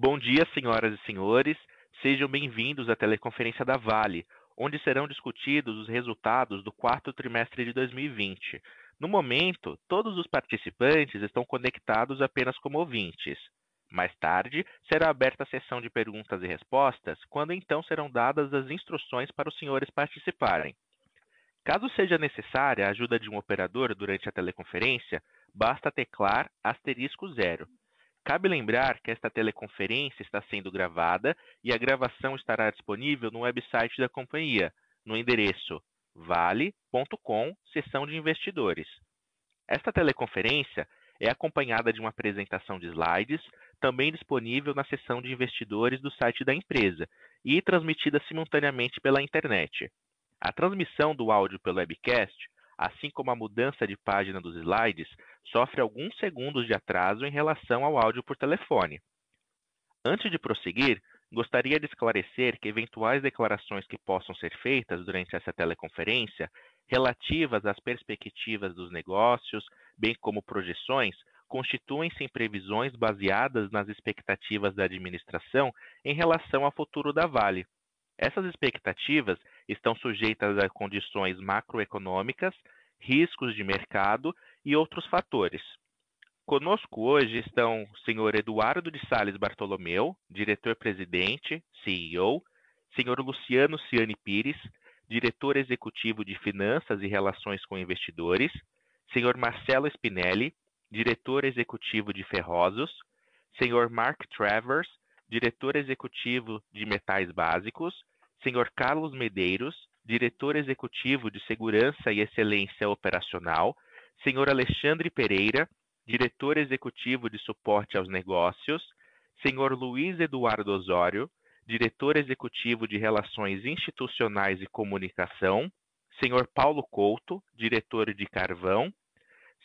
Bom dia, senhoras e senhores. Sejam bem-vindos à teleconferência da Vale, onde serão discutidos os resultados do quarto trimestre de 2020. No momento, todos os participantes estão conectados apenas como ouvintes. Mais tarde, será aberta a sessão de perguntas e respostas, quando então serão dadas as instruções para os senhores participarem. Caso seja necessária a ajuda de um operador durante a teleconferência, basta teclar *0. Cabe lembrar que esta teleconferência está sendo gravada e a gravação estará disponível no website da companhia, no endereço vale.com, seção de investidores. Esta teleconferência é acompanhada de uma apresentação de slides, também disponível na seção de investidores do site da empresa e transmitida simultaneamente pela internet. A transmissão do áudio pelo webcast, assim como a mudança de página dos slides, sofre alguns segundos de atraso em relação ao áudio por telefone. Antes de prosseguir, gostaria de esclarecer que eventuais declarações que possam ser feitas durante essa teleconferência, relativas às perspectivas dos negócios, bem como projeções, constituem-se em previsões baseadas nas expectativas da administração em relação ao futuro da Vale. Essas expectativas estão sujeitas a condições macroeconômicas, riscos de mercado e outros fatores. Conosco hoje estão o senhor Eduardo de Sales Bartolomeu, diretor-presidente, CEO, senhor Luciano Ciani Pires, diretor executivo de Finanças e Relações com Investidores, senhor Marcelo Spinelli, diretor executivo de Ferrosos, senhor Mark Travers, diretor executivo de Metais Básicos, senhor Carlos Medeiros, diretor executivo de Segurança e Excelência Operacional, senhor Alexandre Pereira, diretor executivo de Suporte aos Negócios, senhor Luiz Eduardo Osório, diretor executivo de Relações Institucionais e Comunicação, senhor Paulo Couto, diretor de Carvão,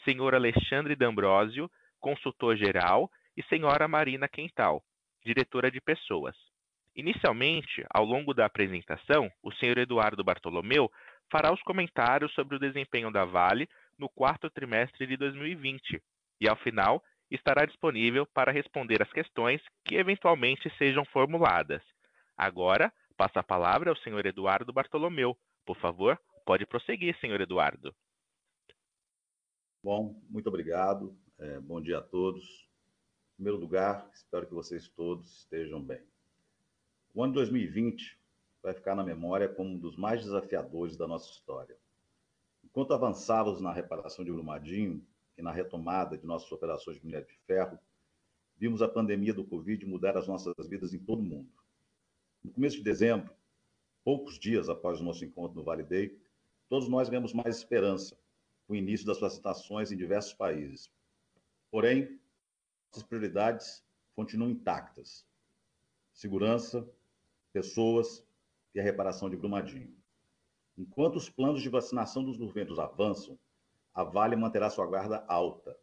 senhor Alexandre D'Ambrosio, consultor-geral, e senhora Marina Quental, diretora de Pessoas. Inicialmente, ao longo da apresentação, o senhor Eduardo Bartolomeu fará os comentários sobre o desempenho da Vale no quarto trimestre de 2020 e, ao final, estará disponível para responder as questões que eventualmente sejam formuladas. Agora, passo a palavra ao senhor Eduardo Bartolomeu. Por favor, pode prosseguir, senhor Eduardo. Bom, muito obrigado. Bom dia a todos. Em primeiro lugar, espero que vocês todos estejam bem. O ano 2020 vai ficar na memória como um dos mais desafiadores da nossa história. Enquanto avançávamos na reparação de Brumadinho e na retomada de nossas operações de minério de ferro, vimos a pandemia do Covid mudar as nossas vidas em todo o mundo. No começo de dezembro, poucos dias após o nosso encontro no Vale Day, todos nós ganhamos mais esperança com o início das vacinações em diversos países. Porém, nossas prioridades continuam intactas: segurança, pessoas e a reparação de Brumadinho. Enquanto os planos de vacinação dos governos avançam, a Vale manterá sua guarda alta.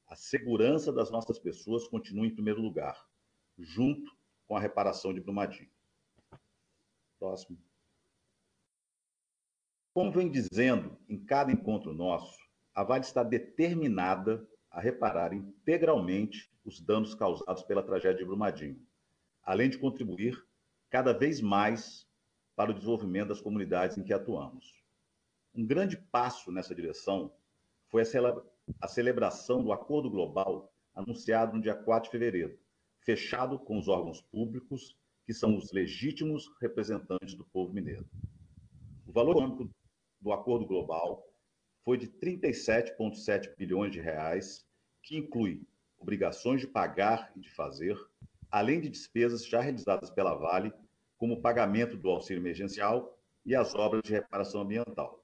A segurança das nossas pessoas continua em primeiro lugar, junto com a reparação de Brumadinho. Próximo. Como vem dizendo em cada encontro nosso, a Vale está determinada a reparar integralmente os danos causados pela tragédia de Brumadinho, além de contribuir cada vez mais para o desenvolvimento das comunidades em que atuamos. Um grande passo nessa direção foi a celebração do Acordo Global anunciado no dia 4 de fevereiro, fechado com os órgãos públicos, que são os legítimos representantes do povo mineiro. O valor econômico do Acordo Global foi de 37,7 bilhões de reais, que inclui obrigações de pagar e de fazer, além de despesas já realizadas pela Vale, como o pagamento do auxílio emergencial e as obras de reparação ambiental.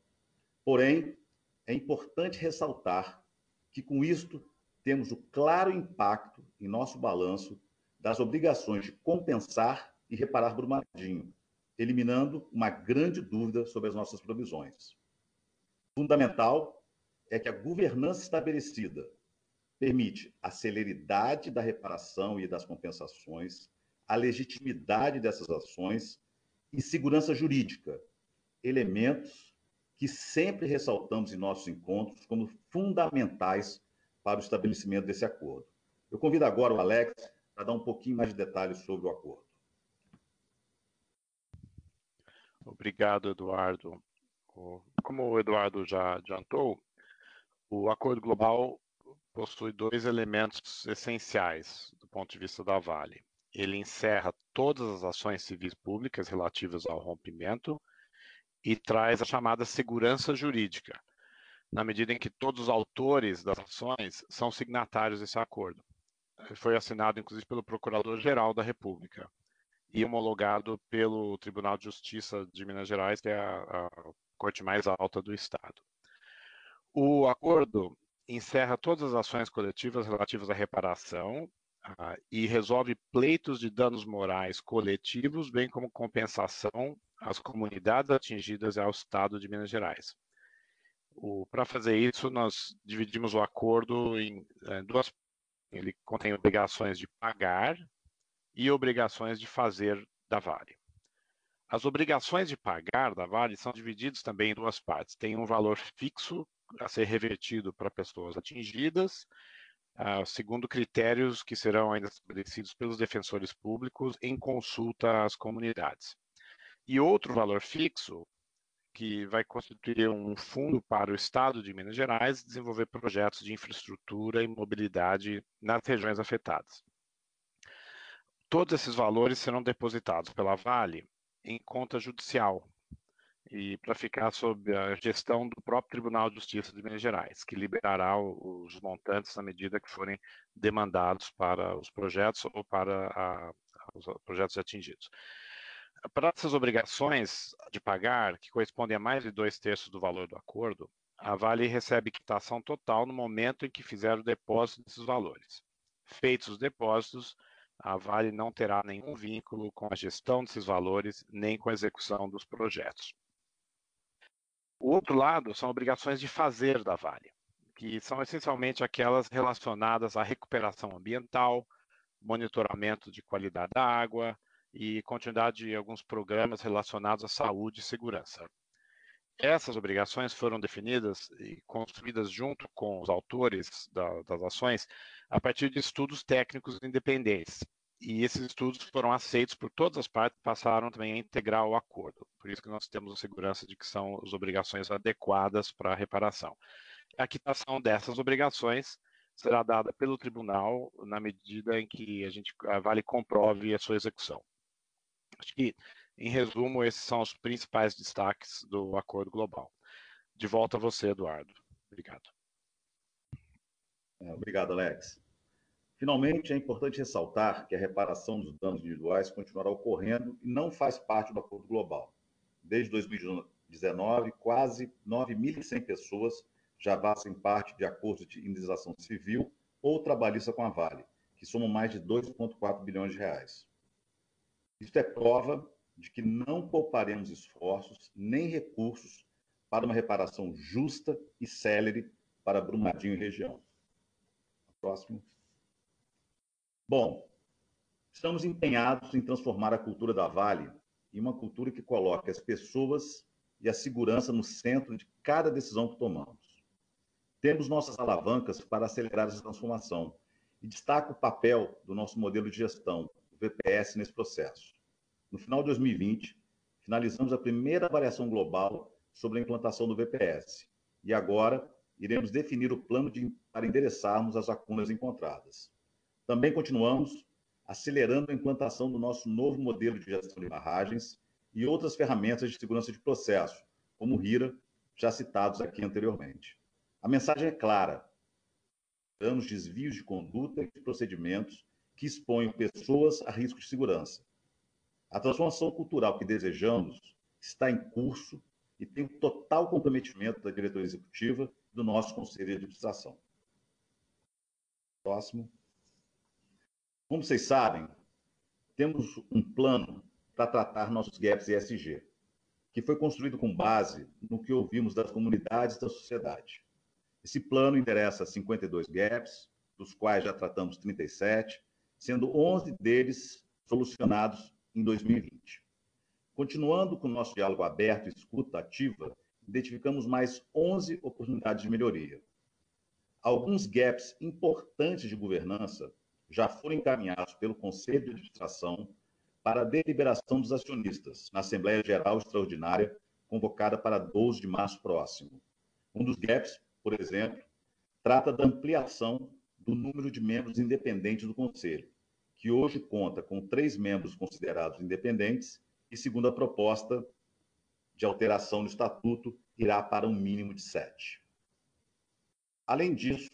Porém, é importante ressaltar que, com isto, temos o claro impacto em nosso balanço das obrigações de compensar e reparar Brumadinho, eliminando uma grande dúvida sobre as nossas provisões. Fundamental é que a governança estabelecida permite a celeridade da reparação e das compensações, a legitimidade dessas ações e segurança jurídica, elementos que sempre ressaltamos em nossos encontros como fundamentais para o estabelecimento desse acordo. Eu convido agora o Alex para dar um pouquinho mais de detalhes sobre o acordo. Obrigado, Eduardo. Como o Eduardo já adiantou, o Acordo Global possui dois elementos essenciais do ponto de vista da Vale. Ele encerra todas as ações civis públicas relativas ao rompimento e traz a chamada segurança jurídica, na medida em que todos os autores das ações são signatários desse acordo. Foi assinado, inclusive, pelo Procurador-Geral da República e homologado pelo Tribunal de Justiça de Minas Gerais, que é a corte mais alta do Estado. O acordo encerra todas as ações coletivas relativas à reparação e resolve pleitos de danos morais coletivos, bem como compensação às comunidades atingidas e ao Estado de Minas Gerais. Para fazer isso, nós dividimos o acordo em duas. Ele contém obrigações de pagar e obrigações de fazer da Vale. As obrigações de pagar da Vale são divididas também em duas partes. Tem um valor fixo a ser revertido para pessoas atingidas, segundo critérios que serão ainda estabelecidos pelos defensores públicos em consulta às comunidades. E outro valor fixo que vai constituir um fundo para o Estado de Minas Gerais desenvolver projetos de infraestrutura e mobilidade nas regiões afetadas. Todos esses valores serão depositados pela Vale em conta judicial e para ficar sob a gestão do próprio Tribunal de Justiça de Minas Gerais, que liberará os montantes à medida que forem demandados para os projetos ou para os projetos atingidos. Para essas obrigações de pagar, que correspondem a mais de 2/3 do valor do acordo, a Vale recebe quitação total no momento em que fizer o depósito desses valores. Feitos os depósitos, a Vale não terá nenhum vínculo com a gestão desses valores, nem com a execução dos projetos. O outro lado são obrigações de fazer da Vale, que são essencialmente aquelas relacionadas à recuperação ambiental, monitoramento de qualidade da água e continuidade de alguns programas relacionados à saúde e segurança. Essas obrigações foram definidas e construídas junto com os autores das ações a partir de estudos técnicos independentes. E esses estudos foram aceitos por todas as partes e passaram também a integrar o acordo. Por isso que nós temos a segurança de que são as obrigações adequadas para a reparação. A quitação dessas obrigações será dada pelo tribunal na medida em que a Vale comprove a sua execução. Acho que, em resumo, esses são os principais destaques do Acordo Global. De volta a você, Eduardo. Obrigado. Obrigado, Alex. Finalmente, é importante ressaltar que a reparação dos danos individuais continuará ocorrendo e não faz parte do Acordo Global. Desde 2019, quase 9.100 pessoas já fazem parte de acordos de indenização civil ou trabalhista com a Vale, que somam mais de 2,4 bilhões de reais. Isso é prova de que não pouparemos esforços nem recursos para uma reparação justa e célere para Brumadinho e região. Próximo. Bom, estamos empenhados em transformar a cultura da Vale em uma cultura que coloque as pessoas e a segurança no centro de cada decisão que tomamos. Temos nossas alavancas para acelerar essa transformação e destaco o papel do nosso modelo de gestão, o VPS, nesse processo. No final de 2020, finalizamos a primeira avaliação global sobre a implantação do VPS e agora iremos definir o plano para endereçarmos as lacunas encontradas. Também continuamos acelerando a implantação do nosso novo modelo de gestão de barragens e outras ferramentas de segurança de processo, como o RIRA, já citados aqui anteriormente. A mensagem é clara: evitamos desvios de conduta e procedimentos que exponham pessoas a risco de segurança. A transformação cultural que desejamos está em curso e tem o total comprometimento da diretoria executiva e do nosso conselho de administração. Próximo. Como vocês sabem, temos um plano para tratar nossos gaps ESG, que foi construído com base no que ouvimos das comunidades e da sociedade. Esse plano interessa 52 gaps, dos quais já tratamos 37, sendo 11 deles solucionados em 2020. Continuando com o nosso diálogo aberto e escuta ativa, identificamos mais 11 oportunidades de melhoria. Alguns gaps importantes de governança já foram encaminhados pelo Conselho de Administração para a deliberação dos acionistas na Assembleia Geral Extraordinária, convocada para 12 de março próximo. Um dos gaps, por exemplo, trata da ampliação do número de membros independentes do Conselho, que hoje conta com 3 membros considerados independentes e, segundo a proposta de alteração no Estatuto, irá para um mínimo de 7. Além disso,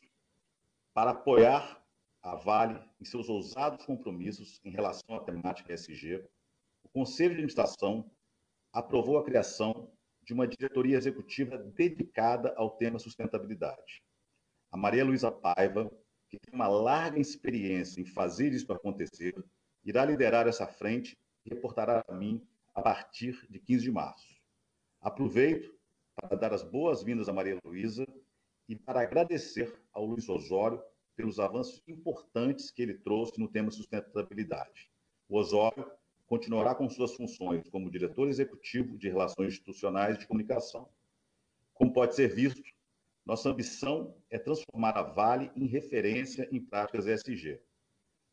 para apoiar a Vale em seus ousados compromissos em relação à temática ESG, o Conselho de Administração aprovou a criação de uma diretoria executiva dedicada ao tema sustentabilidade. A Maria Luísa Paiva, que tem uma larga experiência em fazer isso acontecer, irá liderar essa frente e reportará a mim a partir de 15 de março. Aproveito para dar as boas-vindas a Maria Luísa e para agradecer ao Luiz Osório pelos avanços importantes que ele trouxe no tema sustentabilidade. O Osório continuará com suas funções como diretor executivo de Relações Institucionais e de Comunicação. Como pode ser visto, nossa ambição é transformar a Vale em referência em práticas ESG.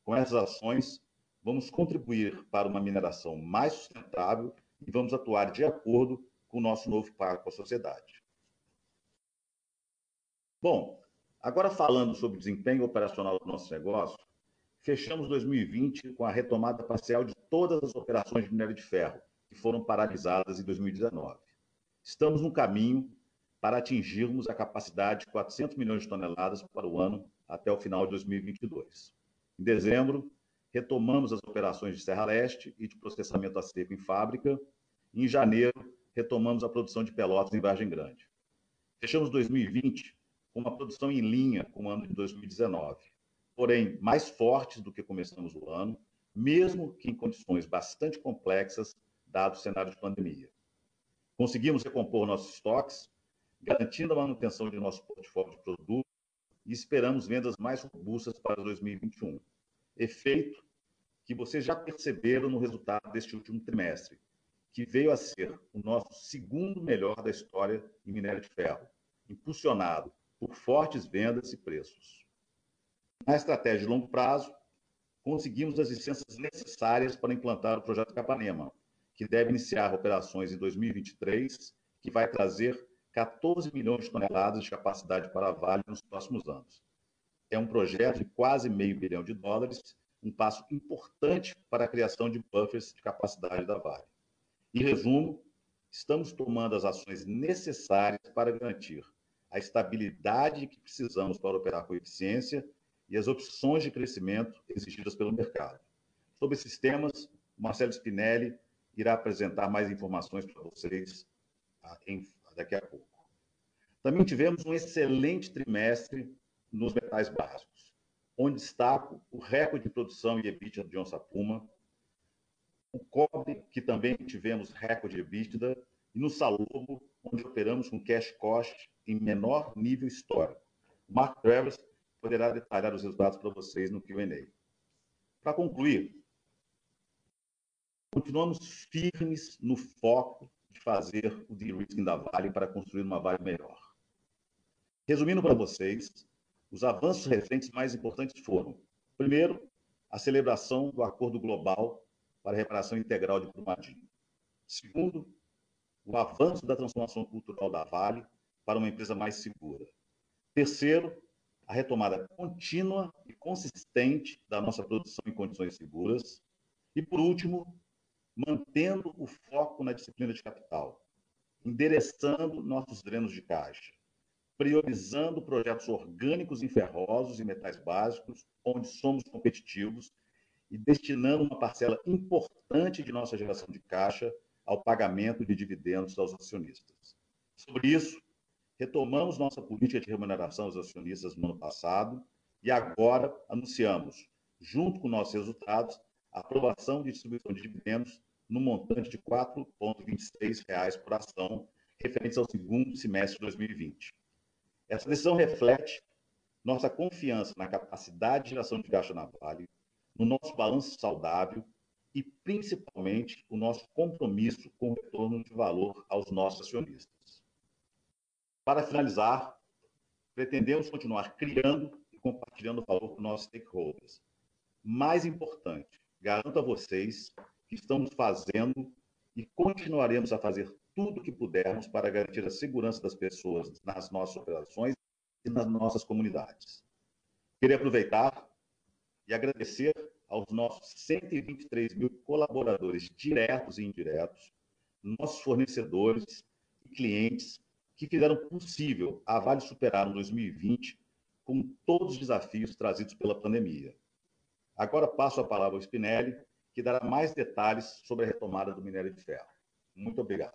Com essas ações, vamos contribuir para uma mineração mais sustentável e vamos atuar de acordo com o nosso novo pacto com a sociedade. Bom, agora falando sobre o desempenho operacional do nosso negócio, fechamos 2020 com a retomada parcial de todas as operações de minério de ferro, que foram paralisadas em 2019. Estamos no caminho para atingirmos a capacidade de 400 milhões de toneladas para o ano até o final de 2022. Em dezembro, retomamos as operações de Serra Leste e de processamento a seco em fábrica. E em janeiro, retomamos a produção de Pelotas em Vargem Grande. Fechamos 2020 com uma produção em linha com o ano de 2019, porém mais fortes do que começamos o ano, mesmo que em condições bastante complexas, dado o cenário de pandemia. Conseguimos recompor nossos estoques, garantindo a manutenção de nosso portfólio de produtos e esperamos vendas mais robustas para 2021. Efeito que vocês já perceberam no resultado deste último trimestre, que veio a ser o nosso segundo melhor da história em minério de ferro, impulsionado por fortes vendas e preços. Na estratégia de longo prazo, conseguimos as licenças necessárias para implantar o projeto Capanema, que deve iniciar operações em 2023, que vai trazer 14 milhões de toneladas de capacidade para a Vale nos próximos anos. É um projeto de quase $500 milhão, um passo importante para a criação de buffers de capacidade da Vale. Em resumo, estamos tomando as ações necessárias para garantir a estabilidade que precisamos para operar com eficiência e as opções de crescimento exigidas pelo mercado. Sobre esses temas, o Marcelo Spinelli irá apresentar mais informações para vocês daqui a pouco. Também tivemos um excelente trimestre nos metais básicos, onde destaco o recorde de produção e EBITDA de Onça Puma, o cobre, que também tivemos recorde de EBITDA, e no Salobo, onde operamos com cash cost em menor nível histórico. O Mark Travers poderá detalhar os resultados para vocês no Q&A. Para concluir, continuamos firmes no foco de fazer o de-risking da Vale para construir uma Vale melhor. Resumindo para vocês, os avanços recentes mais importantes foram, primeiro, a celebração do Acordo Global para a Reparação Integral de Brumadinho. Segundo, o avanço da transformação cultural da Vale para uma empresa mais segura. Terceiro, a retomada contínua e consistente da nossa produção em condições seguras. E, por último, mantendo o foco na disciplina de capital, endereçando nossos drenos de caixa, priorizando projetos orgânicos em ferrosos e metais básicos, onde somos competitivos, e destinando uma parcela importante de nossa geração de caixa ao pagamento de dividendos aos acionistas. Sobre isso, retomamos nossa política de remuneração aos acionistas no ano passado e agora anunciamos, junto com nossos resultados, a aprovação de distribuição de dividendos no montante de R$ 4,26 por ação, referentes ao segundo semestre de 2020. Essa decisão reflete nossa confiança na capacidade de geração de caixa na Vale, no nosso balanço saudável e, principalmente, o nosso compromisso com o retorno de valor aos nossos acionistas. Para finalizar, pretendemos continuar criando e compartilhando valor com nossos stakeholders, Mais importante, garanto a vocês que estamos fazendo e continuaremos a fazer tudo o que pudermos para garantir a segurança das pessoas nas nossas operações e nas nossas comunidades. Queria aproveitar e agradecer aos nossos 123 mil colaboradores diretos e indiretos, nossos fornecedores e clientes que fizeram possível a Vale superar um 2020 com todos os desafios trazidos pela pandemia. Agora passo a palavra ao Spinelli, que dará mais detalhes sobre a retomada do minério de ferro. Muito obrigado.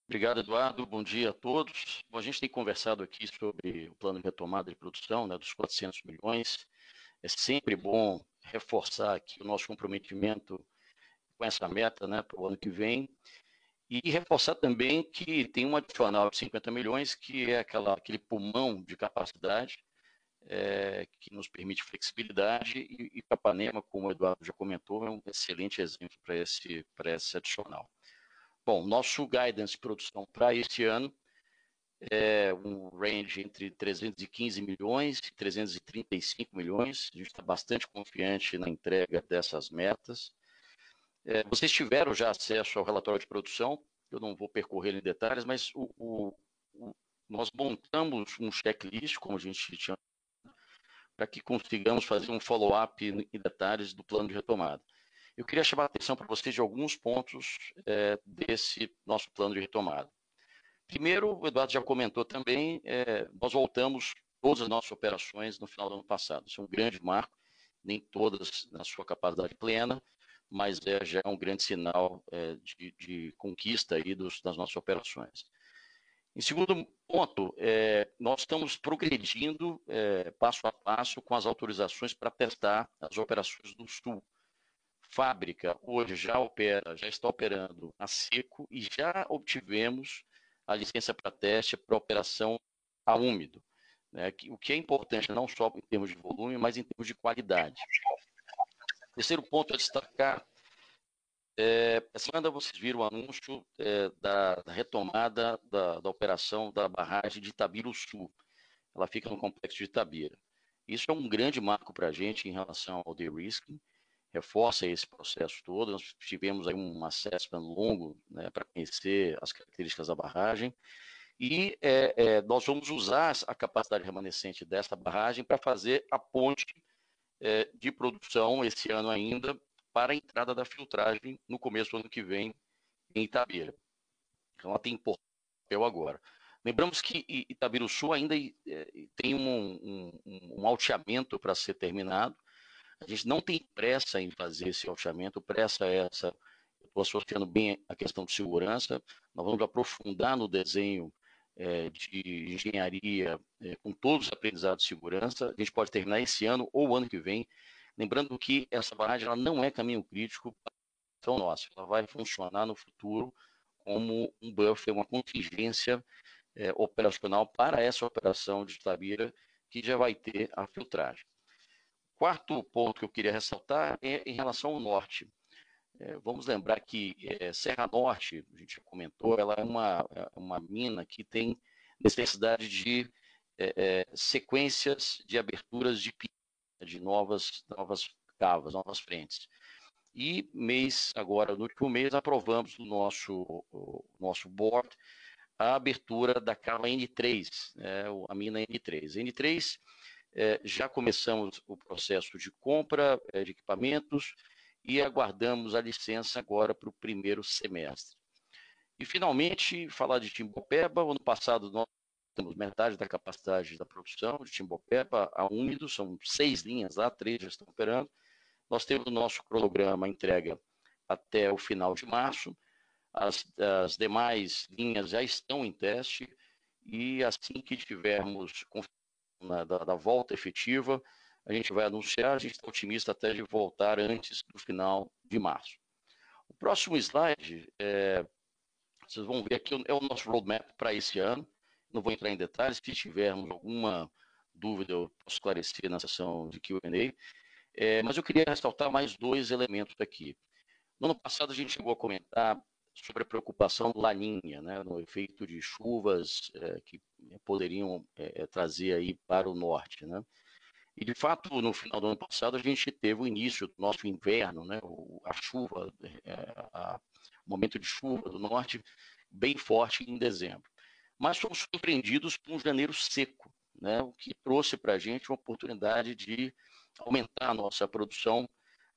Obrigado, Eduardo. Bom dia a todos. Bom, a gente tem conversado aqui sobre o plano de retomada de produção, né, dos 400 milhões. É sempre bom reforçar aqui o nosso comprometimento com essa meta, né, para o ano que vem. E reforçar também que tem um adicional de 50 milhões, que é aquele pulmão de capacidade, que nos permite flexibilidade, e Capanema, como o Eduardo já comentou, é um excelente exemplo para esse adicional. Bom, nosso guidance de produção para este ano é um range entre 315 milhões e 335 milhões. A gente está bastante confiante na entrega dessas metas. Vocês tiveram já acesso ao relatório de produção, eu não vou percorrer em detalhes, mas nós montamos um checklist, como a gente tinha, para que consigamos fazer um follow-up em detalhes do plano de retomada. Eu queria chamar a atenção para vocês de alguns pontos desse nosso plano de retomada. Primeiro, o Eduardo já comentou também, nós voltamos todas as nossas operações no final do ano passado. Isso é um grande marco, nem todas na sua capacidade plena, mas já é um grande sinal de conquista aí das nossas operações. Em segundo ponto, nós estamos progredindo passo a passo com as autorizações para testar as operações do Sul. Fábrica hoje já está operando a seco e já obtivemos a licença para teste para operação a úmido, né? O que é importante não só em termos de volume, mas em termos de qualidade. Terceiro ponto a destacar, essa semana vocês viram o anúncio da retomada da operação da barragem de Itabira Sul. Ela fica no complexo de Itabira. Isso é um grande marco para a gente em relação ao de-risking, reforça esse processo todo. Nós tivemos aí um assessment longo, né, para conhecer as características da barragem, e nós vamos usar a capacidade remanescente dessa barragem para fazer a ponte de produção esse ano ainda, para a entrada da filtragem no começo do ano que vem em Itabira. Então ela tem papel agora. Lembramos que Itabiruçu ainda tem um alteamento para ser terminado. A gente não tem pressa em fazer esse alteamento, pressa é essa. Eu estou associando bem a questão de segurança. Nós vamos aprofundar no desenho de engenharia com todos os aprendizados de segurança. A gente pode terminar esse ano ou o ano que vem. Lembrando que essa barragem ela não é caminho crítico para a operação nossa. Ela vai funcionar no futuro como um buffer, uma contingência operacional para essa operação de Itabira, que já vai ter a filtragem. Quarto ponto que eu queria ressaltar é em relação ao norte. Vamos lembrar que Serra Norte, a gente já comentou, ela é uma mina que tem necessidade de sequências de aberturas de novas cavas, novas frentes. E agora, no último mês, aprovamos no nosso board a abertura da cava N3, a mina N3. N3, já começamos o processo de compra de equipamentos e aguardamos a licença agora para o primeiro semestre. E, finalmente, falar de Timbopeba. O ano passado, nós temos metade da capacidade da produção de Timbopeba a úmido, são 6 linhas lá, 3 já estão operando. Nós temos o nosso cronograma entrega até o final de março. As demais linhas já estão em teste e assim que tivermos da volta efetiva, a gente vai anunciar. A gente está otimista até de voltar antes do final de março. O próximo slide, vocês vão ver aqui, é o nosso roadmap para esse ano. Não vou entrar em detalhes, se tivermos alguma dúvida eu posso esclarecer na sessão de Q&A. Mas eu queria ressaltar mais 2 elementos aqui. No ano passado a gente chegou a comentar sobre a preocupação do Laninha, né, no efeito de chuvas que poderiam trazer aí para o norte, né? E, de fato, no final do ano passado, a gente teve o início do nosso inverno, né? A chuva, o momento de chuva do norte, bem forte em dezembro. Mas fomos surpreendidos por um janeiro seco, né? O que trouxe para a gente uma oportunidade de aumentar a nossa produção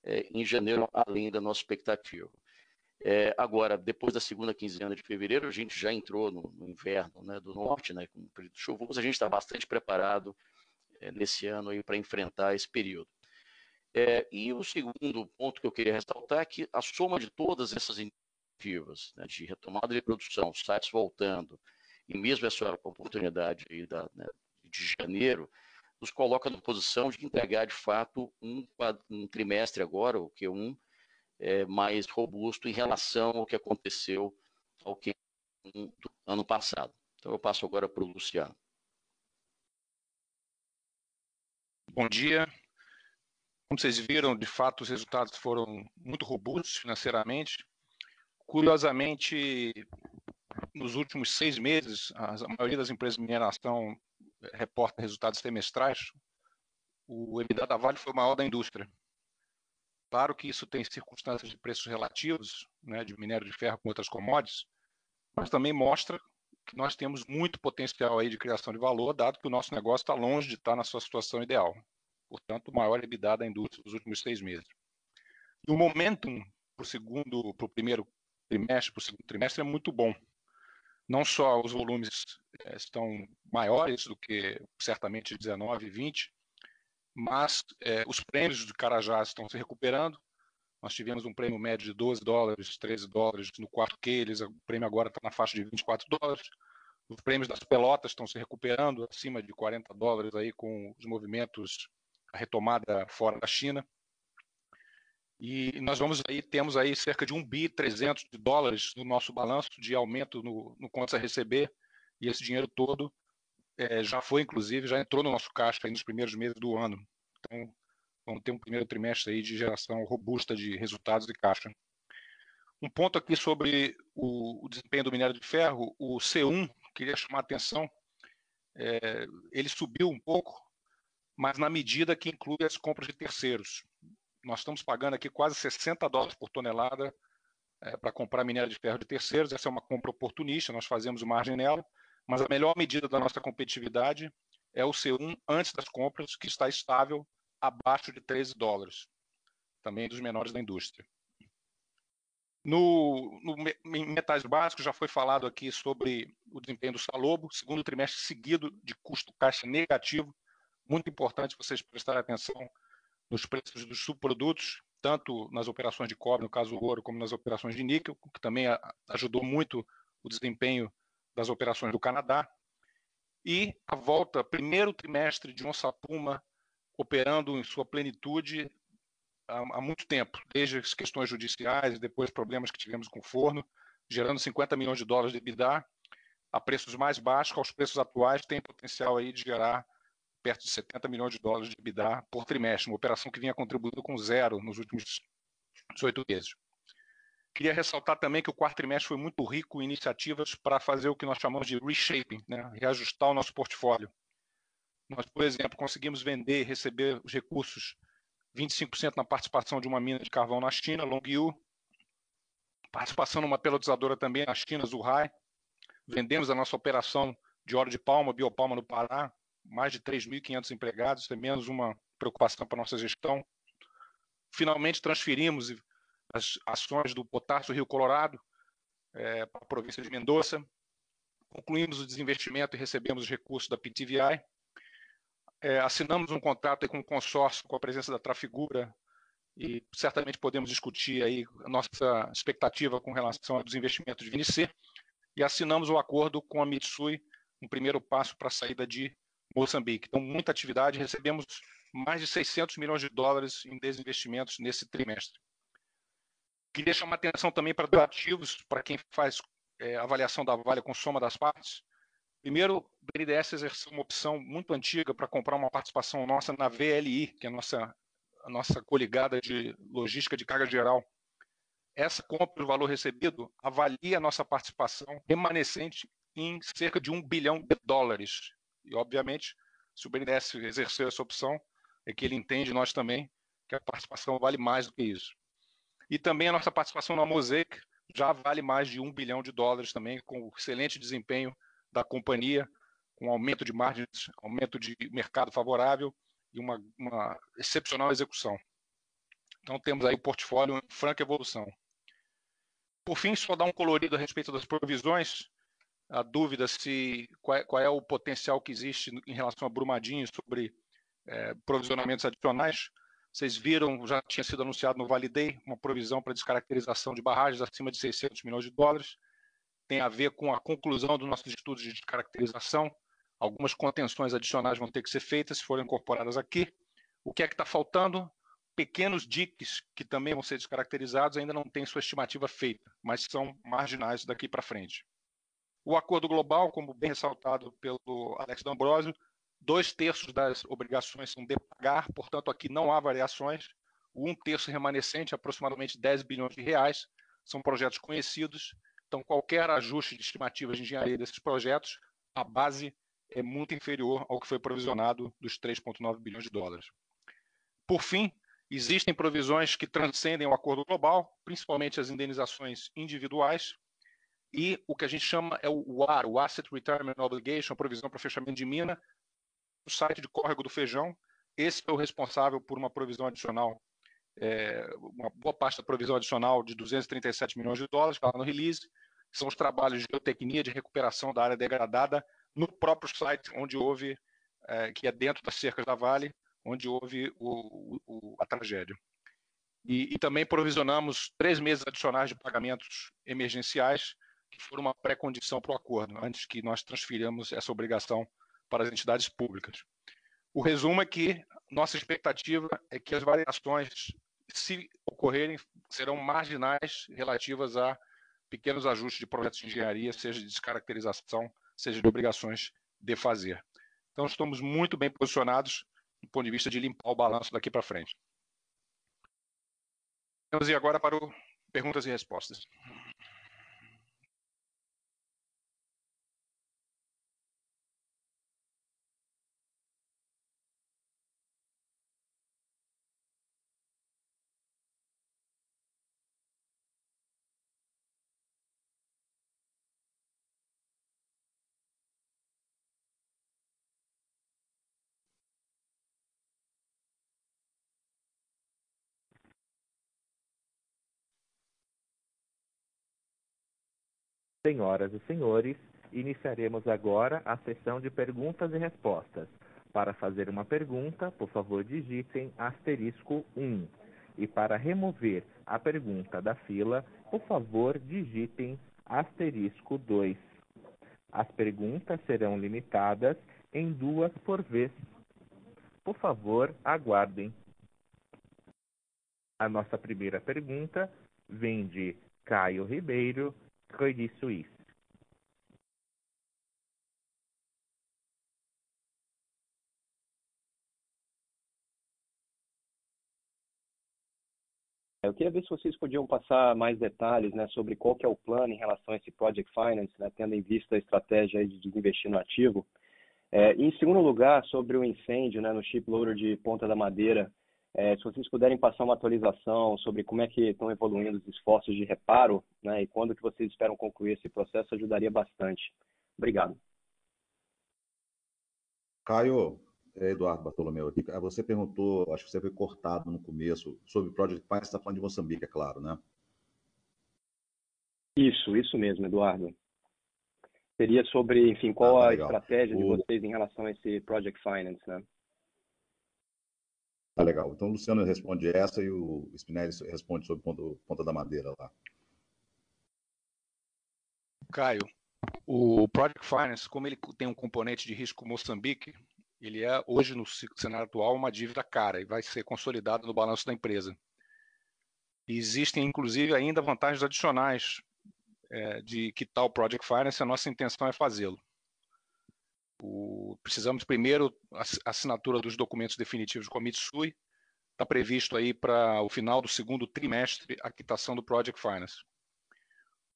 em janeiro, além da nossa expectativa. Agora, depois da segunda quinzena de fevereiro, a gente já entrou no inverno, né, do norte, né, com um período chuvoso. A gente está bastante preparado nesse ano para enfrentar esse período. E o segundo ponto que eu queria ressaltar é que a soma de todas essas iniciativas, né, de retomada de produção, sites voltando, e mesmo essa oportunidade aí de janeiro, nos coloca na posição de entregar, de fato, um trimestre agora, o Q1, mais robusto em relação ao que aconteceu ao Q1 do ano passado. Então, eu passo agora para o Luciano. Bom dia. Como vocês viram, de fato, os resultados foram muito robustos financeiramente. Curiosamente, nos últimos 6 meses, a maioria das empresas de mineração reporta resultados semestrais. O EBITDA da Vale foi o maior da indústria. Claro que isso tem circunstâncias de preços relativos, né, de minério de ferro com outras commodities, mas também mostra que nós temos muito potencial aí de criação de valor, dado que o nosso negócio está longe de estar na sua situação ideal. Portanto, o maior EBITDA da indústria dos últimos 6 meses. E o momentum para o primeiro trimestre, para o segundo trimestre, é muito bom. Não só os volumes estão maiores do que certamente 19 e 20, mas os prêmios de Carajás estão se recuperando. Nós tivemos um prêmio médio de 12 dólares, 13 dólares no 4Q, o prêmio agora está na faixa de 24 dólares. Os prêmios das pelotas estão se recuperando, acima de 40 dólares aí, com os movimentos, a retomada fora da China. E nós temos aí cerca de 1.300 bilhão no nosso balanço de aumento no contas a receber, e esse dinheiro todo já entrou no nosso caixa aí nos primeiros meses do ano. Então, vamos ter um primeiro trimestre aí de geração robusta de resultados de caixa. Um ponto aqui sobre o desempenho do minério de ferro, o C1, queria chamar a atenção, ele subiu um pouco, mas na medida que inclui as compras de terceiros. Nós estamos pagando aqui quase 60 dólares por tonelada para comprar minério de ferro de terceiros. Essa é uma compra oportunista, nós fazemos margem nela, mas a melhor medida da nossa competitividade é o C1 antes das compras, que está estável abaixo de 13 dólares, também dos menores da indústria. Em metais básicos, já foi falado aqui sobre o desempenho do Salobo, segundo trimestre seguido de custo caixa negativo. Muito importante vocês prestarem atenção nos preços dos subprodutos, tanto nas operações de cobre, no caso do ouro, como nas operações de níquel, que também ajudou muito o desempenho das operações do Canadá. E a volta, primeiro trimestre de Onça Puma operando em sua plenitude há muito tempo, desde as questões judiciais e depois problemas que tivemos com o forno, gerando 50 milhões de dólares de EBITDA, a preços mais baixos, aos preços atuais, tem potencial aí de gerar perto de 70 milhões de dólares de EBITDA por trimestre, uma operação que vinha contribuindo com zero nos últimos 18 meses. Queria ressaltar também que o quarto trimestre foi muito rico em iniciativas para fazer o que nós chamamos de reshaping, né? Reajustar o nosso portfólio. Nós, por exemplo, conseguimos vender e receber os recursos 25% na participação de uma mina de carvão na China, Longyu, participação numa pelotizadora também na China, Zhuhai. Vendemos a nossa operação de óleo de palma, biopalma no Pará, mais de 3.500 empregados, isso é menos uma preocupação para a nossa gestão. Finalmente transferimos as ações do Potássio Rio Colorado para a província de Mendoza. Concluímos o desinvestimento e recebemos os recursos da PTVI. Assinamos um contrato com o consórcio, com a presença da Trafigura, e certamente podemos discutir aí a nossa expectativa com relação aos investimentos de VNC, e assinamos o acordo com a Mitsui, um primeiro passo para a saída de Moçambique. Então, muita atividade, recebemos mais de 600 milhões de dólares em desinvestimentos nesse trimestre. Queria chamar a atenção também para dois ativos, para quem faz avaliação da Vale com soma das partes. Primeiro, o BNDES exerceu uma opção muito antiga para comprar uma participação nossa na VLI, que é a nossa coligada de logística de carga geral. Essa compra, o valor recebido, avalia a nossa participação remanescente em cerca de $1 bilhão. E, obviamente, se o BNDES exerceu essa opção, é que ele entende, nós também, que a participação vale mais do que isso. E também a nossa participação na Mosaic já vale mais de $1 bilhão também, com o excelente desempenho da companhia, com aumento de margens, aumento de mercado favorável e uma excepcional execução. Então temos aí o portfólio em franca evolução. Por fim, só dar um colorido a respeito das provisões, a dúvida qual é o potencial que existe em relação a Brumadinho sobre provisionamentos adicionais. Vocês viram, já tinha sido anunciado no Vale Day, uma provisão para descaracterização de barragens acima de $600 milhões. Tem a ver com a conclusão dos nossos estudos de descaracterização. Algumas contenções adicionais vão ter que ser feitas, se forem incorporadas aqui. O que é que está faltando? Pequenos diques que também vão ser descaracterizados, ainda não tem sua estimativa feita, mas são marginais daqui para frente. O acordo global, como bem ressaltado pelo Alex D'Ambrosio, 2/3 das obrigações são de pagar, portanto, aqui não há variações. O 1/3 remanescente, aproximadamente R$10 bilhões, são projetos conhecidos. Então, qualquer ajuste de estimativas de engenharia desses projetos, a base é muito inferior ao que foi provisionado dos $3,9 bilhões. Por fim, existem provisões que transcendem o acordo global, principalmente as indenizações individuais, e o que a gente chama é o AR, o Asset Retirement Obligation, a provisão para fechamento de mina, o site de Córrego do Feijão. Esse é o responsável por uma provisão adicional, uma boa parte da provisão adicional de $237 milhões, que está lá no release. São os trabalhos de geotecnia, de recuperação da área degradada no próprio site onde houve, que é dentro das cercas da Vale, onde houve a tragédia. E também provisionamos 3 meses adicionais de pagamentos emergenciais, que foram uma pré-condição para o acordo, antes que nós transfiramos essa obrigação para as entidades públicas. O resumo é que nossa expectativa é que as variações, se ocorrerem, serão marginais relativas a pequenos ajustes de projetos de engenharia, seja de descaracterização, seja de obrigações de fazer. Então, estamos muito bem posicionados do ponto de vista de limpar o balanço daqui para frente. Vamos ir agora para o perguntas e respostas. Senhoras e senhores, iniciaremos agora a sessão de perguntas e respostas. Para fazer uma pergunta, por favor, digitem *1. E para remover a pergunta da fila, por favor, digitem *2. As perguntas serão limitadas em 2 por vez. Por favor, aguardem. A nossa primeira pergunta vem de Caio Ribeiro, Credit Suisse. Eu queria ver se vocês podiam passar mais detalhes, né, sobre qual que é o plano em relação a esse Project Finance, né, tendo em vista a estratégia de desinvestir no ativo. E em segundo lugar, sobre o incêndio, né, no shiploader de Ponta da Madeira, se vocês puderem passar uma atualização sobre como é que estão evoluindo os esforços de reparo, né, e quando que vocês esperam concluir esse processo, ajudaria bastante. Obrigado. Caio, Eduardo Bartolomeu aqui. Você perguntou, acho que você foi cortado no começo, sobre o Project Finance, você está falando de Moçambique, é claro, né? Isso mesmo, Eduardo. Seria sobre, enfim, qual a estratégia de vocês em relação a esse Project Finance, né? Tá legal. Então o Luciano responde essa e o Spinelli responde sobre Ponta da Madeira lá. Caio, o Project Finance, como ele tem um componente de risco Moçambique, ele é hoje no cenário atual uma dívida cara e vai ser consolidado no balanço da empresa. E existem inclusive ainda vantagens adicionais de quitar o Project Finance, a nossa intenção é fazê-lo. Precisamos primeiro a assinatura dos documentos definitivos com a Mitsui. Está previsto aí para o final do segundo trimestre a quitação do Project Finance.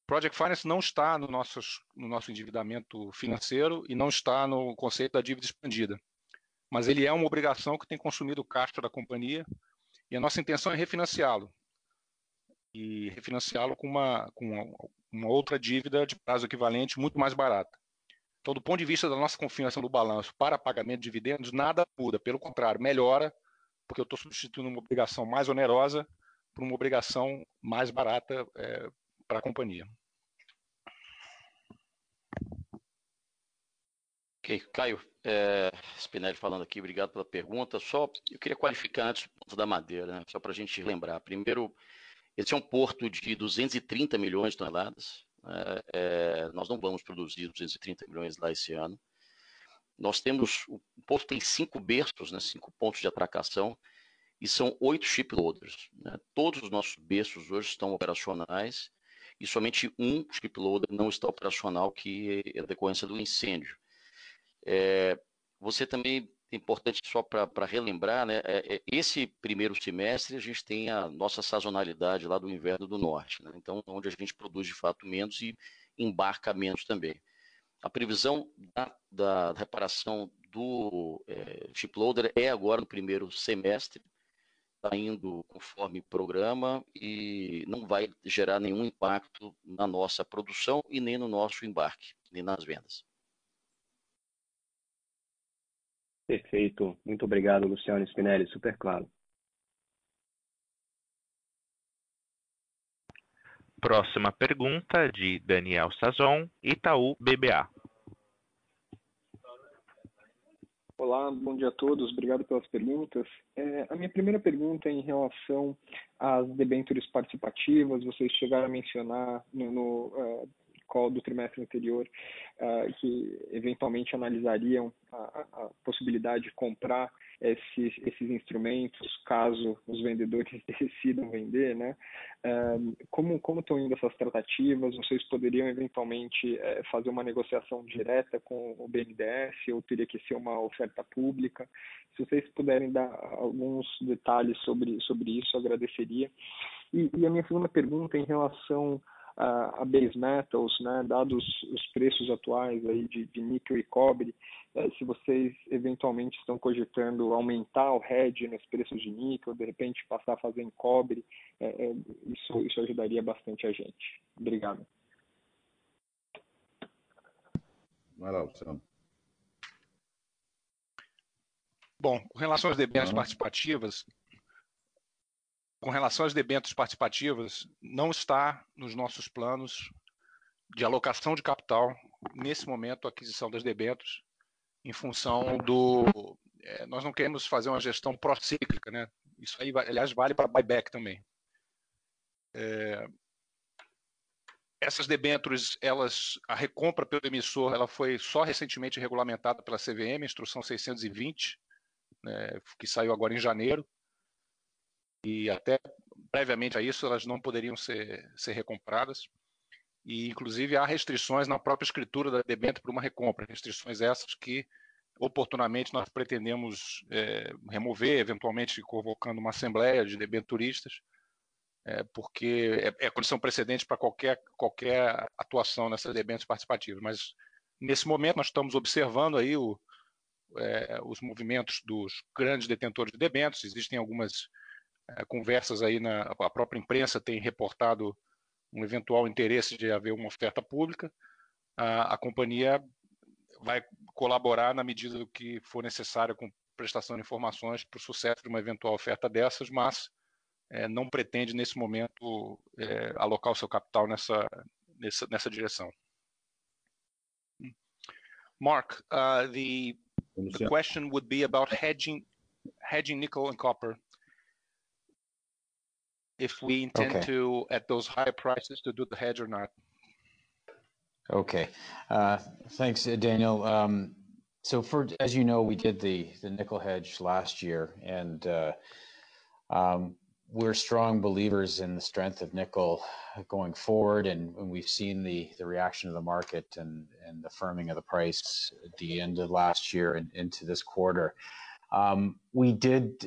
O Project Finance não está no nosso endividamento financeiro e não está no conceito da dívida expandida. mas ele é uma obrigação que tem consumido o caixa da companhia e a nossa intenção é refinanciá-lo. E refinanciá-lo com uma outra dívida de prazo equivalente muito mais barata. Então, do ponto de vista da nossa confirmação do balanço para pagamento de dividendos, nada muda, pelo contrário, melhora, porque eu estou substituindo uma obrigação mais onerosa por uma obrigação mais barata para a companhia. Ok, Caio, Spinelli falando aqui, obrigado pela pergunta. Eu queria qualificar antes o ponto da madeira, né? Só para a gente lembrar. Primeiro, esse é um porto de 230 milhões de toneladas. Nós não vamos produzir 230 milhões lá esse ano. O porto tem 5 berços, né, 5 pontos de atracação, e são 8 shiploaders. Né? Todos os nossos berços hoje estão operacionais, e somente um shiploader não está operacional, que é a decorrência do incêndio. Você também, é importante só para relembrar, né, esse primeiro semestre a gente tem a nossa sazonalidade lá do inverno do norte, né, então onde a gente produz de fato menos e embarca menos também. A previsão da reparação do shiploader é agora no primeiro semestre, está indo conforme programa e não vai gerar nenhum impacto na nossa produção e nem no nosso embarque, nem nas vendas. Perfeito. Muito obrigado, Luciano Spinelli. Super claro. Próxima pergunta de Daniel Sazon, Itaú BBA. Olá, bom dia a todos. Obrigado pelas perguntas. A minha primeira pergunta é em relação às debêntures participativas. Vocês chegaram a mencionar no call do trimestre anterior que eventualmente analisariam a possibilidade de comprar esses instrumentos caso os vendedores decidam vender, né? Como estão indo essas tratativas? Vocês poderiam eventualmente fazer uma negociação direta com o BNDES ou teria que ser uma oferta pública? Se vocês puderem dar alguns detalhes sobre isso, eu agradeceria. E a minha segunda pergunta é em relação a base metals, né, dados os preços atuais aí de níquel e cobre, se vocês eventualmente estão cogitando aumentar o hedge nos preços de níquel, de repente passar a fazer em cobre, isso ajudaria bastante a gente. Obrigado. Vai lá, Luciano. Bom, com relação às debêntures participativas, não está nos nossos planos de alocação de capital, nesse momento, a aquisição das debêntures, em função nós não queremos fazer uma gestão procíclica, né? Isso aí, aliás, vale para buyback também. Essas debêntures, a recompra pelo emissor, ela foi só recentemente regulamentada pela CVM, instrução 620, né, que saiu agora em janeiro, e até previamente a isso elas não poderiam ser recompradas, e inclusive há restrições na própria escritura da debênture para uma recompra, restrições essas que oportunamente nós pretendemos remover, eventualmente convocando uma assembleia de debenturistas, porque é condição precedente para qualquer atuação nessas debêntures participativas. Mas nesse momento nós estamos observando aí os movimentos dos grandes detentores de debêntures, existem algumas conversas aí, a própria imprensa tem reportado um eventual interesse de haver uma oferta pública. A companhia vai colaborar na medida do que for necessário com prestação de informações para o sucesso de uma eventual oferta dessas, mas não pretende nesse momento alocar o seu capital nessa direção. Mark, the question would be about hedging nickel and copper. If we intend to, at those higher prices, to do the hedge or not. Okay, thanks, Daniel. So as you know, we did the nickel hedge last year, and we're strong believers in the strength of nickel going forward, and we've seen the reaction of the market and the firming of the price at the end of last year and into this quarter. We did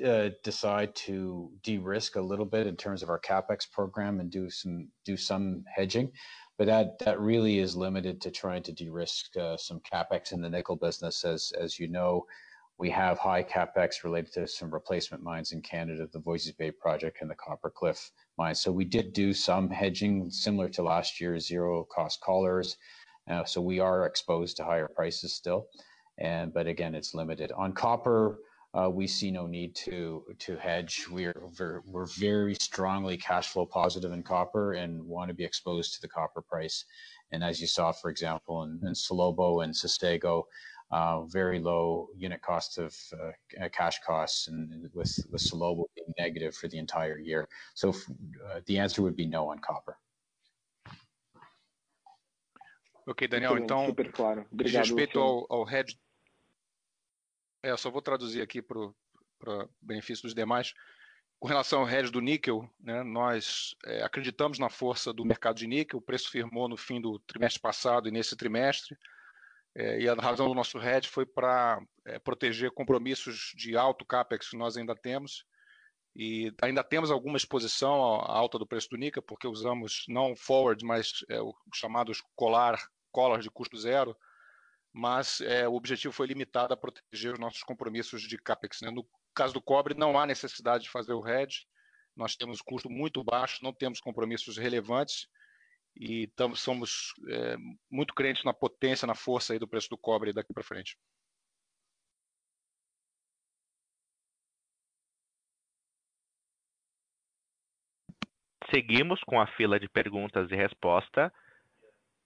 decide to de-risk a little bit in terms of our CapEx program and do some hedging, but that really is limited to trying to de-risk some CapEx in the nickel business. As you know, We have high capex related to some replacement mines in Canada, the Voisey's Bay project and the Copper Cliff mine. So we did do some hedging similar to last year's zero cost collars. So we are exposed to higher prices still, but again, it's limited. On copper, we see no need to hedge. We're very strongly cash flow positive in copper and want to be exposed to the copper price. And as you saw, for example, in Salobo and Sossego, very low unit cost of cash costs, and with Salobo being negative for the entire year. So the answer would be no on copper. Ok, Daniel, então, super claro. Diz respeito ao hedge. Eu só vou traduzir aqui para benefício dos demais. Com relação ao hedge do níquel, né, nós acreditamos na força do mercado de níquel, o preço firmou no fim do trimestre passado e nesse trimestre, e a razão do nosso hedge foi para proteger compromissos de alto capex que nós ainda temos, e ainda temos alguma exposição à alta do preço do níquel, porque usamos não forward, mas os chamados collars de custo zero, mas o objetivo foi limitado a proteger os nossos compromissos de capex, né? No caso do cobre, não há necessidade de fazer o hedge, nós temos custo muito baixo, não temos compromissos relevantes e somos muito crentes na potência, na força aí do preço do cobre daqui para frente. Seguimos com a fila de perguntas e resposta.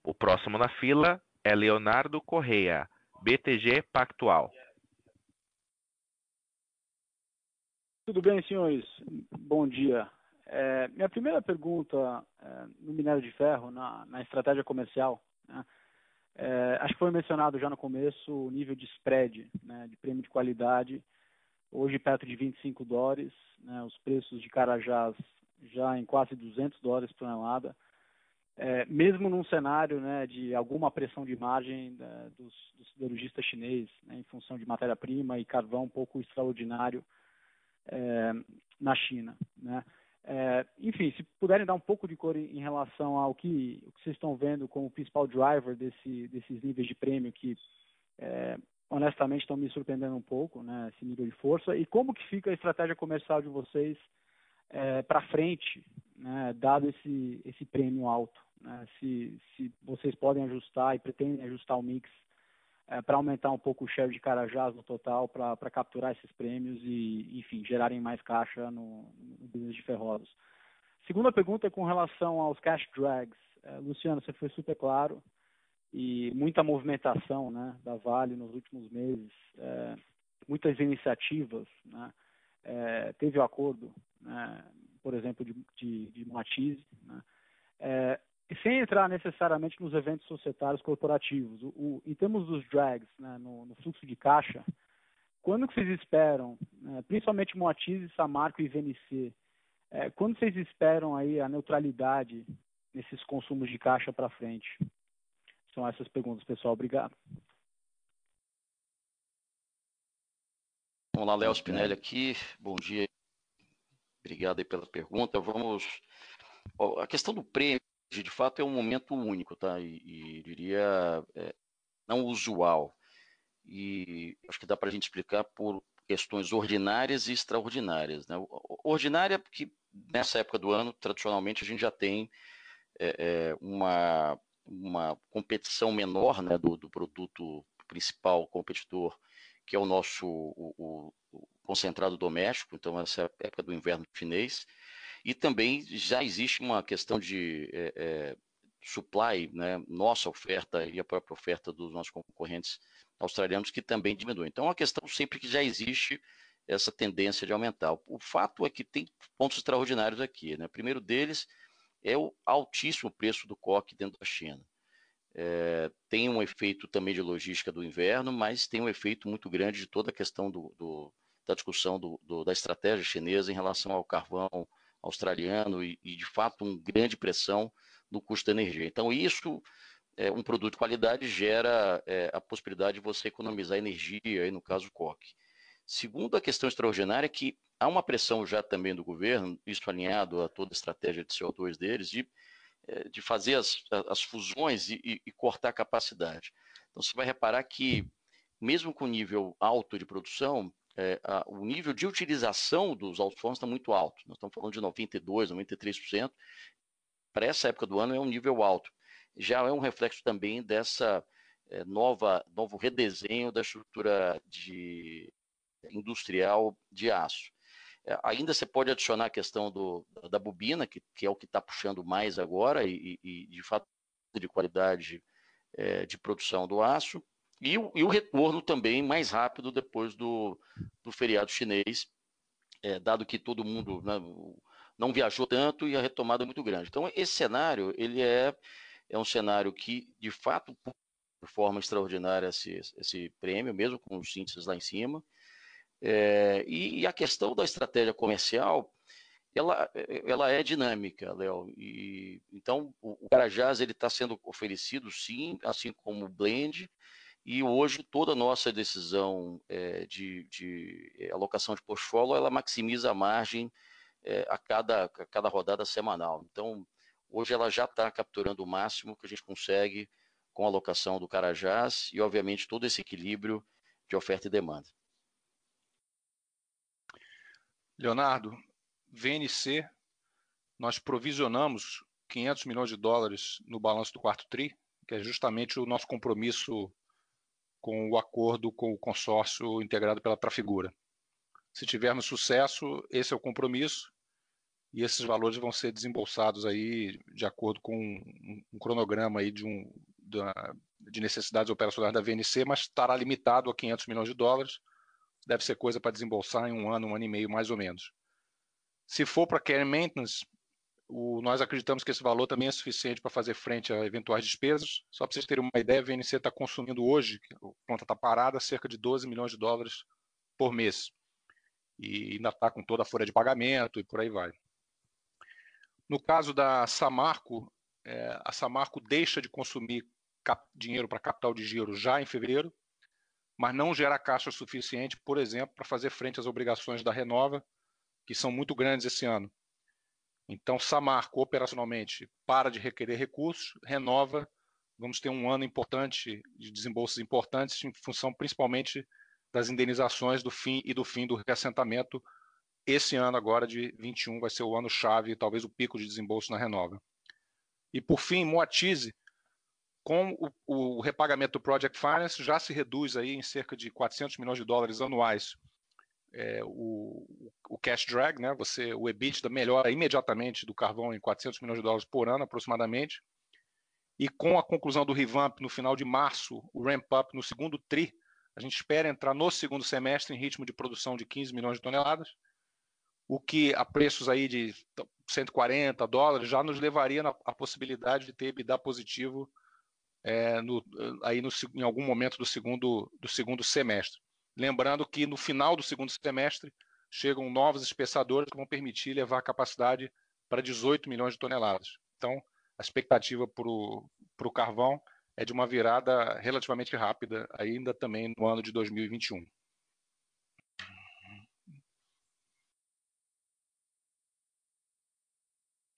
O próximo na fila é Leonardo Correia, BTG Pactual. Tudo bem, senhores? Bom dia. Minha primeira pergunta no minério de ferro, na estratégia comercial, né? Acho que foi mencionado já no começo o nível de spread, né, de prêmio de qualidade, hoje perto de $25, né, os preços de Carajás já em quase $200 por tonelada, mesmo num cenário, né, de alguma pressão de margem do siderurgista chinês, né, em função de matéria-prima e carvão um pouco extraordinário na China, né? Enfim, se puderem dar um pouco de cor em relação ao que vocês estão vendo como o principal driver desses níveis de prêmio que, honestamente, estão me surpreendendo um pouco, né, esse nível de força, e como que fica a estratégia comercial de vocês para frente, né, dado esse prêmio alto, né, se vocês podem ajustar e pretendem ajustar o mix para aumentar um pouco o share de Carajás no total, para capturar esses prêmios e, enfim, gerarem mais caixa no business de ferrosos. Segunda pergunta é com relação aos cash drags. Luciano, você foi super claro, e muita movimentação, né, da Vale nos últimos meses, muitas iniciativas, né, teve o acordo, né, por exemplo, de Moatize, né, sem entrar necessariamente nos eventos societários corporativos. Em termos dos drags, né, no fluxo de caixa, quando que vocês esperam, principalmente Moatize, Samarco e VNC, quando vocês esperam aí a neutralidade nesses consumos de caixa para frente? São essas perguntas, pessoal. Obrigado. Vamos lá, Léo Spinelli aqui. Bom dia. Obrigado aí pela pergunta. A questão do prêmio, de fato, é um momento único, tá? E diria não usual. E acho que dá para a gente explicar por questões ordinárias e extraordinárias, né? Ordinária, porque nessa época do ano, tradicionalmente, a gente já tem uma competição menor, né, do produto principal competidor, que é o nosso o concentrado doméstico. Então, essa é a época do inverno chinês. E também já existe uma questão de supply, né, nossa oferta e a própria oferta dos nossos concorrentes australianos, que também diminui. Então, é uma questão sempre que já existe essa tendência de aumentar. O fato é que tem pontos extraordinários aqui, né? O primeiro deles é o altíssimo preço do coque dentro da China. Tem um efeito também de logística do inverno, mas tem um efeito muito grande de toda a questão da discussão da estratégia chinesa em relação ao carvão australiano e de fato, uma grande pressão no custo da energia. Então, isso, um produto de qualidade gera a possibilidade de você economizar energia, aí no caso o coque. Segundo, a questão extraordinária é que há uma pressão já também do governo, isso alinhado a toda a estratégia de CO2 deles, de fazer as fusões e cortar a capacidade. Então, você vai reparar que mesmo com nível alto de produção, o nível de utilização dos alto-fornos está muito alto. Nós estamos falando de 92%, 93%. Para essa época do ano é um nível alto. Já é um reflexo também dessa novo redesenho da estrutura industrial de aço. Ainda você pode adicionar a questão da bobina, que é o que está puxando mais agora, e de fato de qualidade de produção do aço, e o retorno também mais rápido depois do feriado chinês, dado que todo mundo, né, não viajou tanto e a retomada é muito grande. Então, esse cenário ele é um cenário que, de fato, performa extraordinária esse prêmio, mesmo com os índices lá em cima. E a questão da estratégia comercial, ela é dinâmica, Léo. Então, o Carajás está sendo oferecido, sim, assim como o blend, e hoje toda a nossa decisão de alocação de portfólio, ela maximiza a margem a cada rodada semanal. Então, hoje ela já está capturando o máximo que a gente consegue com a alocação do Carajás e, obviamente, todo esse equilíbrio de oferta e demanda. Leonardo, VNC, nós provisionamos 500 milhões de dólares no balanço do quarto TRI, que é justamente o nosso compromisso com o acordo com o consórcio integrado pela Trafigura. Se tivermos sucesso, esse é o compromisso, e esses valores vão ser desembolsados aí de acordo com um cronograma aí de necessidades operacionais da VNC, mas estará limitado a 500 milhões de dólares, deve ser coisa para desembolsar em um ano e meio mais ou menos. Se for para care and maintenance, nós acreditamos que esse valor também é suficiente para fazer frente a eventuais despesas. Só para vocês terem uma ideia, a VNC está consumindo hoje, a conta está parada, cerca de 12 milhões de dólares por mês. E ainda está com toda a folha de pagamento e por aí vai. No caso da Samarco, a Samarco deixa de consumir dinheiro para capital de giro já em fevereiro, mas não gera caixa suficiente, por exemplo, para fazer frente às obrigações da Renova, que são muito grandes esse ano. Então, Samarco, operacionalmente, para de requerer recursos, Renova, vamos ter um ano importante, de desembolsos importantes, em função principalmente das indenizações do fim do reassentamento. Esse ano agora, de 21, vai ser o ano-chave, talvez o pico de desembolso na Renova. E, por fim, Moatize, com o repagamento do Project Finance, já se reduz aí em cerca de 400 milhões de dólares anuais o cash drag, né? O EBITDA melhora imediatamente do carvão em 400 milhões de dólares por ano, aproximadamente. E com a conclusão do revamp no final de março, o ramp-up no segundo TRI, a gente espera entrar no segundo semestre em ritmo de produção de 15 milhões de toneladas, o que a preços aí de 140 dólares já nos levaria à possibilidade de ter EBITDA positivo em algum momento do segundo semestre. Lembrando que no final do segundo semestre chegam novos espessadores que vão permitir levar a capacidade para 18 milhões de toneladas. Então, a expectativa para o carvão é de uma virada relativamente rápida, ainda também no ano de 2021.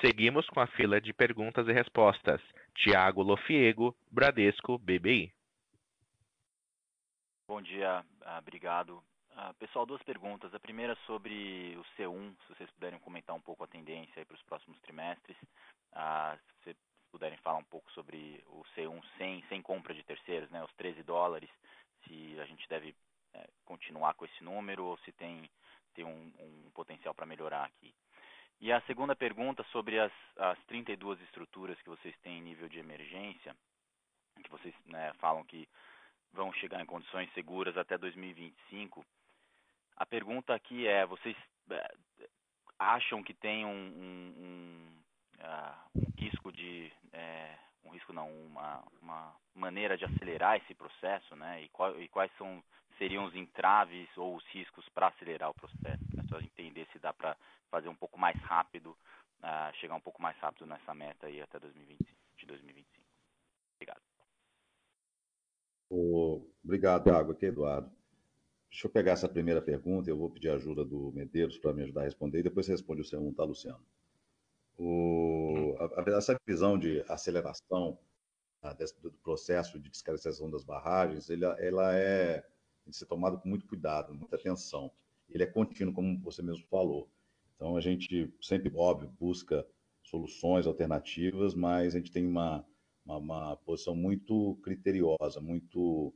Seguimos com a fila de perguntas e respostas. Tiago Lofiego, Bradesco BBI. Bom dia, obrigado. Pessoal, duas perguntas. A primeira sobre o C1, se vocês puderem comentar um pouco a tendência para os próximos trimestres. Se vocês puderem falar um pouco sobre o C1 sem compra de terceiros, né, os 13 dólares, se a gente deve continuar com esse número ou se tem um potencial para melhorar aqui. E a segunda pergunta sobre as 32 estruturas que vocês têm em nível de emergência, que vocês falam que vão chegar em condições seguras até 2025. A pergunta aqui é, vocês acham que tem um risco uma maneira de acelerar esse processo, né? E quais seriam os entraves ou os riscos para acelerar o processo? É só entender se dá para fazer um pouco mais rápido, chegar um pouco mais rápido nessa meta aí até 2025. Obrigado. Obrigado, Thiago. Aqui, Eduardo. Deixa eu pegar essa primeira pergunta, eu vou pedir a ajuda do Medeiros para me ajudar a responder, e depois você responde o C1, tá, Luciano? Essa visão de aceleração do processo de fiscalização das barragens, ela é tem que ser tomado com muito cuidado, muita atenção. Ele é contínuo, como você mesmo falou. Então, a gente sempre, óbvio, busca soluções alternativas, mas a gente tem uma posição muito criteriosa, muito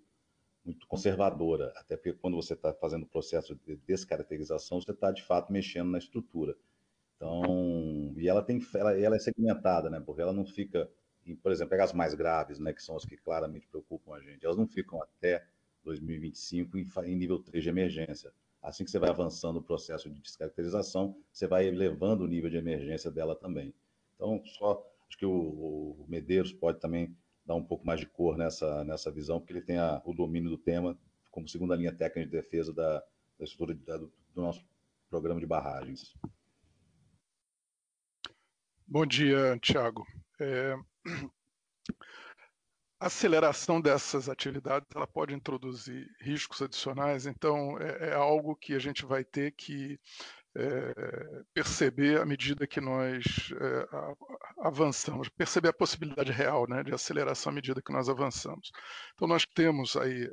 conservadora, até porque quando você está fazendo o processo de descaracterização, você está, de fato, mexendo na estrutura. Então, e ela é segmentada, né? Porque ela não fica, por exemplo, pega as mais graves, né? Que são as que claramente preocupam a gente. Elas não ficam até 2025 em nível 3 de emergência. Assim que você vai avançando no processo de descaracterização, você vai elevando o nível de emergência dela também. Então, acho que o Medeiros pode também dar um pouco mais de cor nessa visão, porque ele tem o domínio do tema como segunda linha técnica de defesa da estrutura do nosso programa de barragens. Bom dia, Thiago. A aceleração dessas atividades ela pode introduzir riscos adicionais, então é algo que a gente vai ter que perceber à medida que nós avançamos, perceber a possibilidade real, né, de aceleração à medida que nós avançamos. Então nós temos aí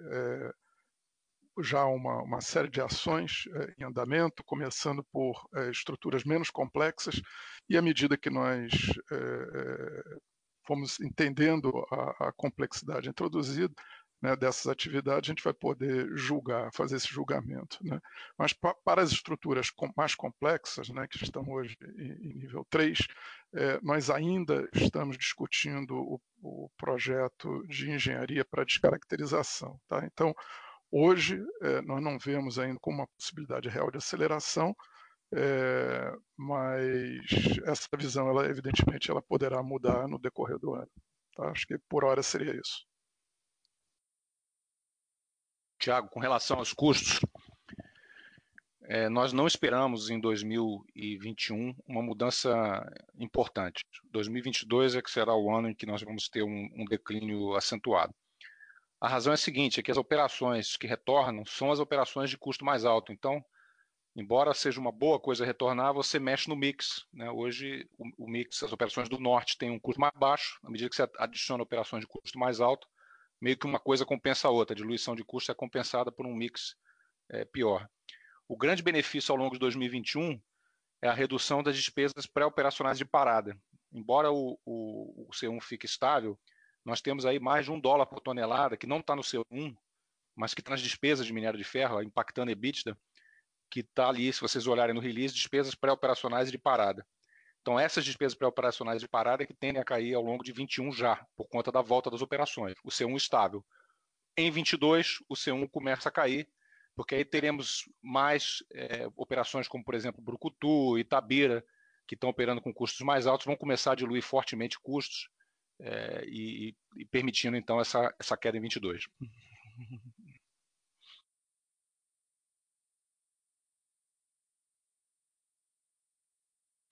já uma série de ações em andamento, começando por estruturas menos complexas, e à medida que nós fomos entendendo a complexidade introduzida, né, dessas atividades, a gente vai poder fazer esse julgamento, né? Mas para as estruturas mais complexas, né, que estão hoje em nível 3, nós ainda estamos discutindo o projeto de engenharia para descaracterização. Tá? Então, hoje, nós não vemos ainda como uma possibilidade real de aceleração, mas essa visão, evidentemente, ela poderá mudar no decorrer do ano. Tá? Acho que por hora seria isso. Tiago, com relação aos custos, nós não esperamos em 2021 uma mudança importante. 2022 é que será o ano em que nós vamos ter um declínio acentuado. A razão é a seguinte, é que as operações que retornam são as operações de custo mais alto. Então, embora seja uma boa coisa retornar, você mexe no mix, né? Hoje, o mix, as operações do norte têm um custo mais baixo, à medida que você adiciona operações de custo mais alto, meio que uma coisa compensa a outra. A diluição de custo é compensada por um mix pior. O grande benefício ao longo de 2021 é a redução das despesas pré-operacionais de parada. Embora o C1 fique estável, nós temos aí mais de $1 por tonelada, que não está no C1, mas que está nas despesas de minério de ferro, impactando EBITDA, que está ali, se vocês olharem no release, despesas pré-operacionais de parada. Então, essas despesas pré-operacionais de parada é que tendem a cair ao longo de 21 já, por conta da volta das operações. O C1 estável. Em 22, o C1 começa a cair, porque aí teremos mais operações como, por exemplo, Brucutu, Itabira, que estão operando com custos mais altos, vão começar a diluir fortemente custos e permitindo, então, essa queda em 22.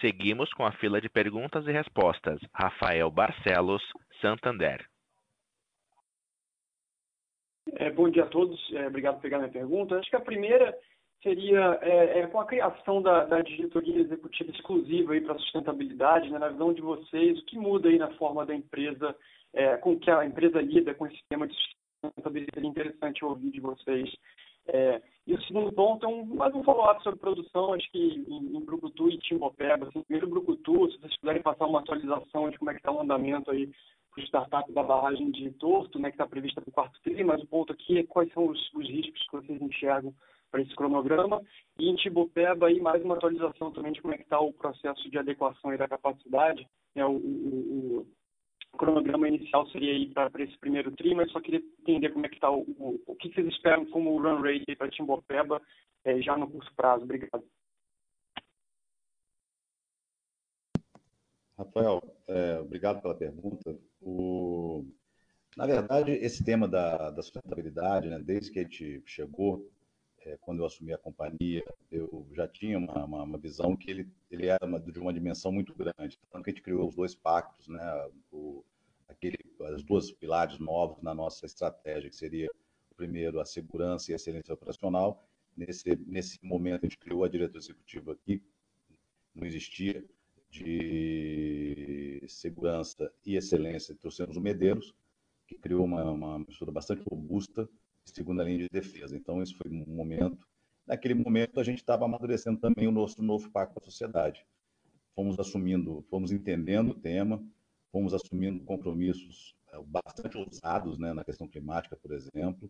Seguimos com a fila de perguntas e respostas. Rafael Barcelos, Santander. Bom dia a todos, obrigado por pegar minha pergunta. Acho que a primeira seria com a criação da diretoria executiva exclusiva para a sustentabilidade, né, na visão de vocês, o que muda aí na forma da empresa, com que a empresa lida com esse tema de sustentabilidade? Seria interessante ouvir de vocês. E o segundo ponto é mais um follow-up sobre produção, acho que em Brucutu e Timbopeba. Assim, primeiro Brucutu, se vocês puderem passar uma atualização de como é que está o andamento aí para o startup da barragem de Torto, né, que está prevista para o quarto tri, mas o ponto aqui é quais são os riscos que vocês enxergam para esse cronograma. E em Timbopeba, aí, mais uma atualização também de como é que está o processo de adequação aí da capacidade, né, o cronograma inicial seria aí para esse primeiro tri, mas só queria entender como é que está o que vocês esperam como run rate para Timbopeba já no curto prazo. Obrigado. Rafael, obrigado pela pergunta. Na verdade, esse tema da sustentabilidade, né, desde que a gente chegou, quando eu assumi a companhia, eu já tinha uma visão que ele era de uma dimensão muito grande. Tanto que a gente criou os 2 pactos, né, as 2 pilares novos na nossa estratégia, que seria, o primeiro, a segurança e a excelência operacional. Nesse momento, a gente criou a diretoria executiva que não existia, de segurança e excelência, trouxemos o Medeiros, que criou uma mistura bastante robusta segunda linha de defesa. Então, isso foi um momento. Naquele momento, a gente estava amadurecendo também o nosso novo pacto da sociedade. Fomos entendendo o tema, fomos assumindo compromissos bastante ousados, né, na questão climática, por exemplo,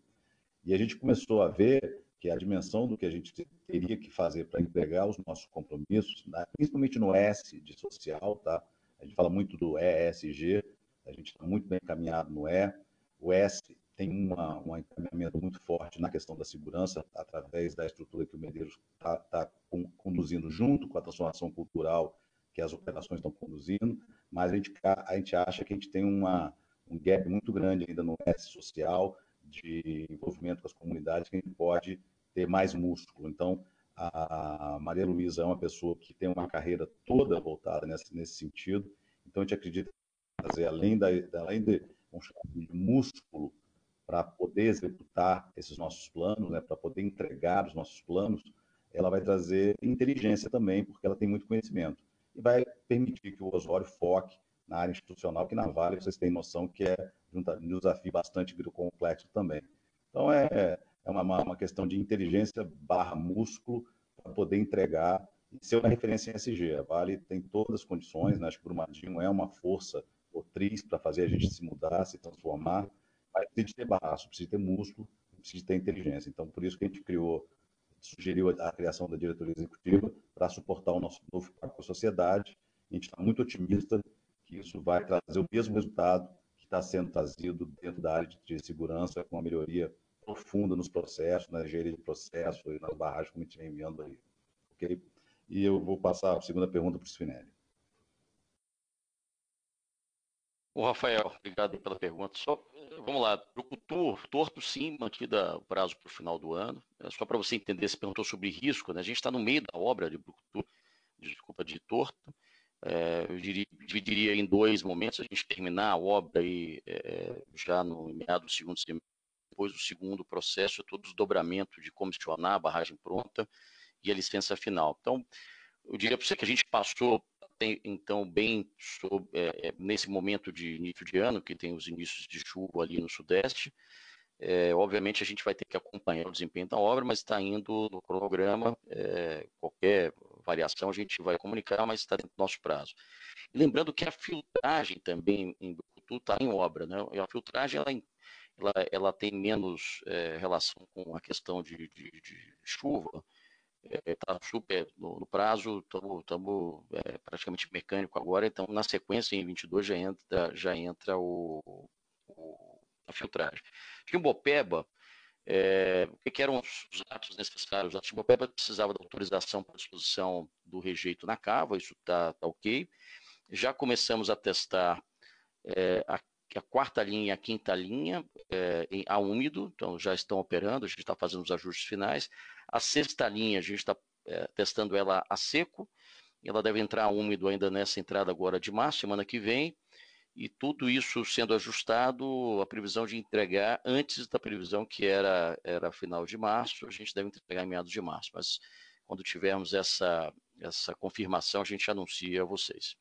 e a gente começou a ver que a dimensão do que a gente teria que fazer para entregar os nossos compromissos, principalmente no S de social, tá? A gente fala muito do ESG, a gente está muito bem encaminhado no E. O S tem um encaminhamento muito forte na questão da segurança, através da estrutura que o Medeiros está conduzindo junto com a transformação cultural que as operações estão conduzindo, mas a gente acha que a gente tem um gap muito grande ainda no S social, de envolvimento com as comunidades, que a gente pode ter mais músculo. Então, a Maria Luísa é uma pessoa que tem uma carreira toda voltada nesse sentido, então a gente acredita que fazer, além de músculo para poder executar esses nossos planos, né, para poder entregar os nossos planos, ela vai trazer inteligência também, porque ela tem muito conhecimento. E vai permitir que o Osório foque na área institucional, que na Vale vocês têm noção que é um desafio bastante complexo também. Então, é uma questão de inteligência / músculo para poder entregar e ser uma referência em SG. A Vale tem todas as condições, né? Acho que o Brumadinho é uma força motriz para fazer a gente se mudar, se transformar, mas precisa de ter braço, precisa ter músculo, precisa ter inteligência. Então, por isso que a gente sugeriu a criação da diretoria executiva para suportar o nosso novo pacto com a sociedade. A gente está muito otimista que isso vai trazer o mesmo resultado que está sendo trazido dentro da área de segurança, com uma melhoria profunda nos processos, na engenharia de processo e nas barragens, como a gente vem enviando aí. Okay? E eu vou passar a segunda pergunta para o Spinelli. Ô, Rafael, obrigado pela pergunta. Vamos lá, Brucutu, torto sim, mantido o prazo para o final do ano. Só para você entender, você perguntou sobre risco, né? A gente está no meio da obra de Brucutu, de torto. Eu dividiria em dois momentos, a gente terminar a obra aí, já no meado do segundo semestre, depois do segundo processo, todo o desdobramento de comissionar a barragem pronta e a licença final. Então, eu diria para você que a gente passou, então, bem nesse momento de início de ano, que tem os inícios de chuva ali no Sudeste. Obviamente, a gente vai ter que acompanhar o desempenho da obra, mas está indo no cronograma. Qualquer variação a gente vai comunicar, mas está dentro do nosso prazo. E lembrando que a filtragem também em Brucutu está em obra, né? E a filtragem ela tem menos relação com a questão de chuva. Está super no prazo, estamos praticamente mecânico agora, então na sequência em 22 já entra a filtragem. Timbopeba, o que eram os atos necessários? A Timbopeba precisava da autorização para disposição do rejeito na cava, isso está ok. Já começamos a testar a quarta linha e a quinta linha a úmido, então já estão operando, a gente está fazendo os ajustes finais. A sexta linha, a gente está testando ela a seco, ela deve entrar a úmido ainda nessa entrada agora de março, semana que vem, e tudo isso sendo ajustado, a previsão de entregar antes da previsão que era final de março, a gente deve entregar em meados de março, mas quando tivermos essa confirmação, a gente anuncia a vocês.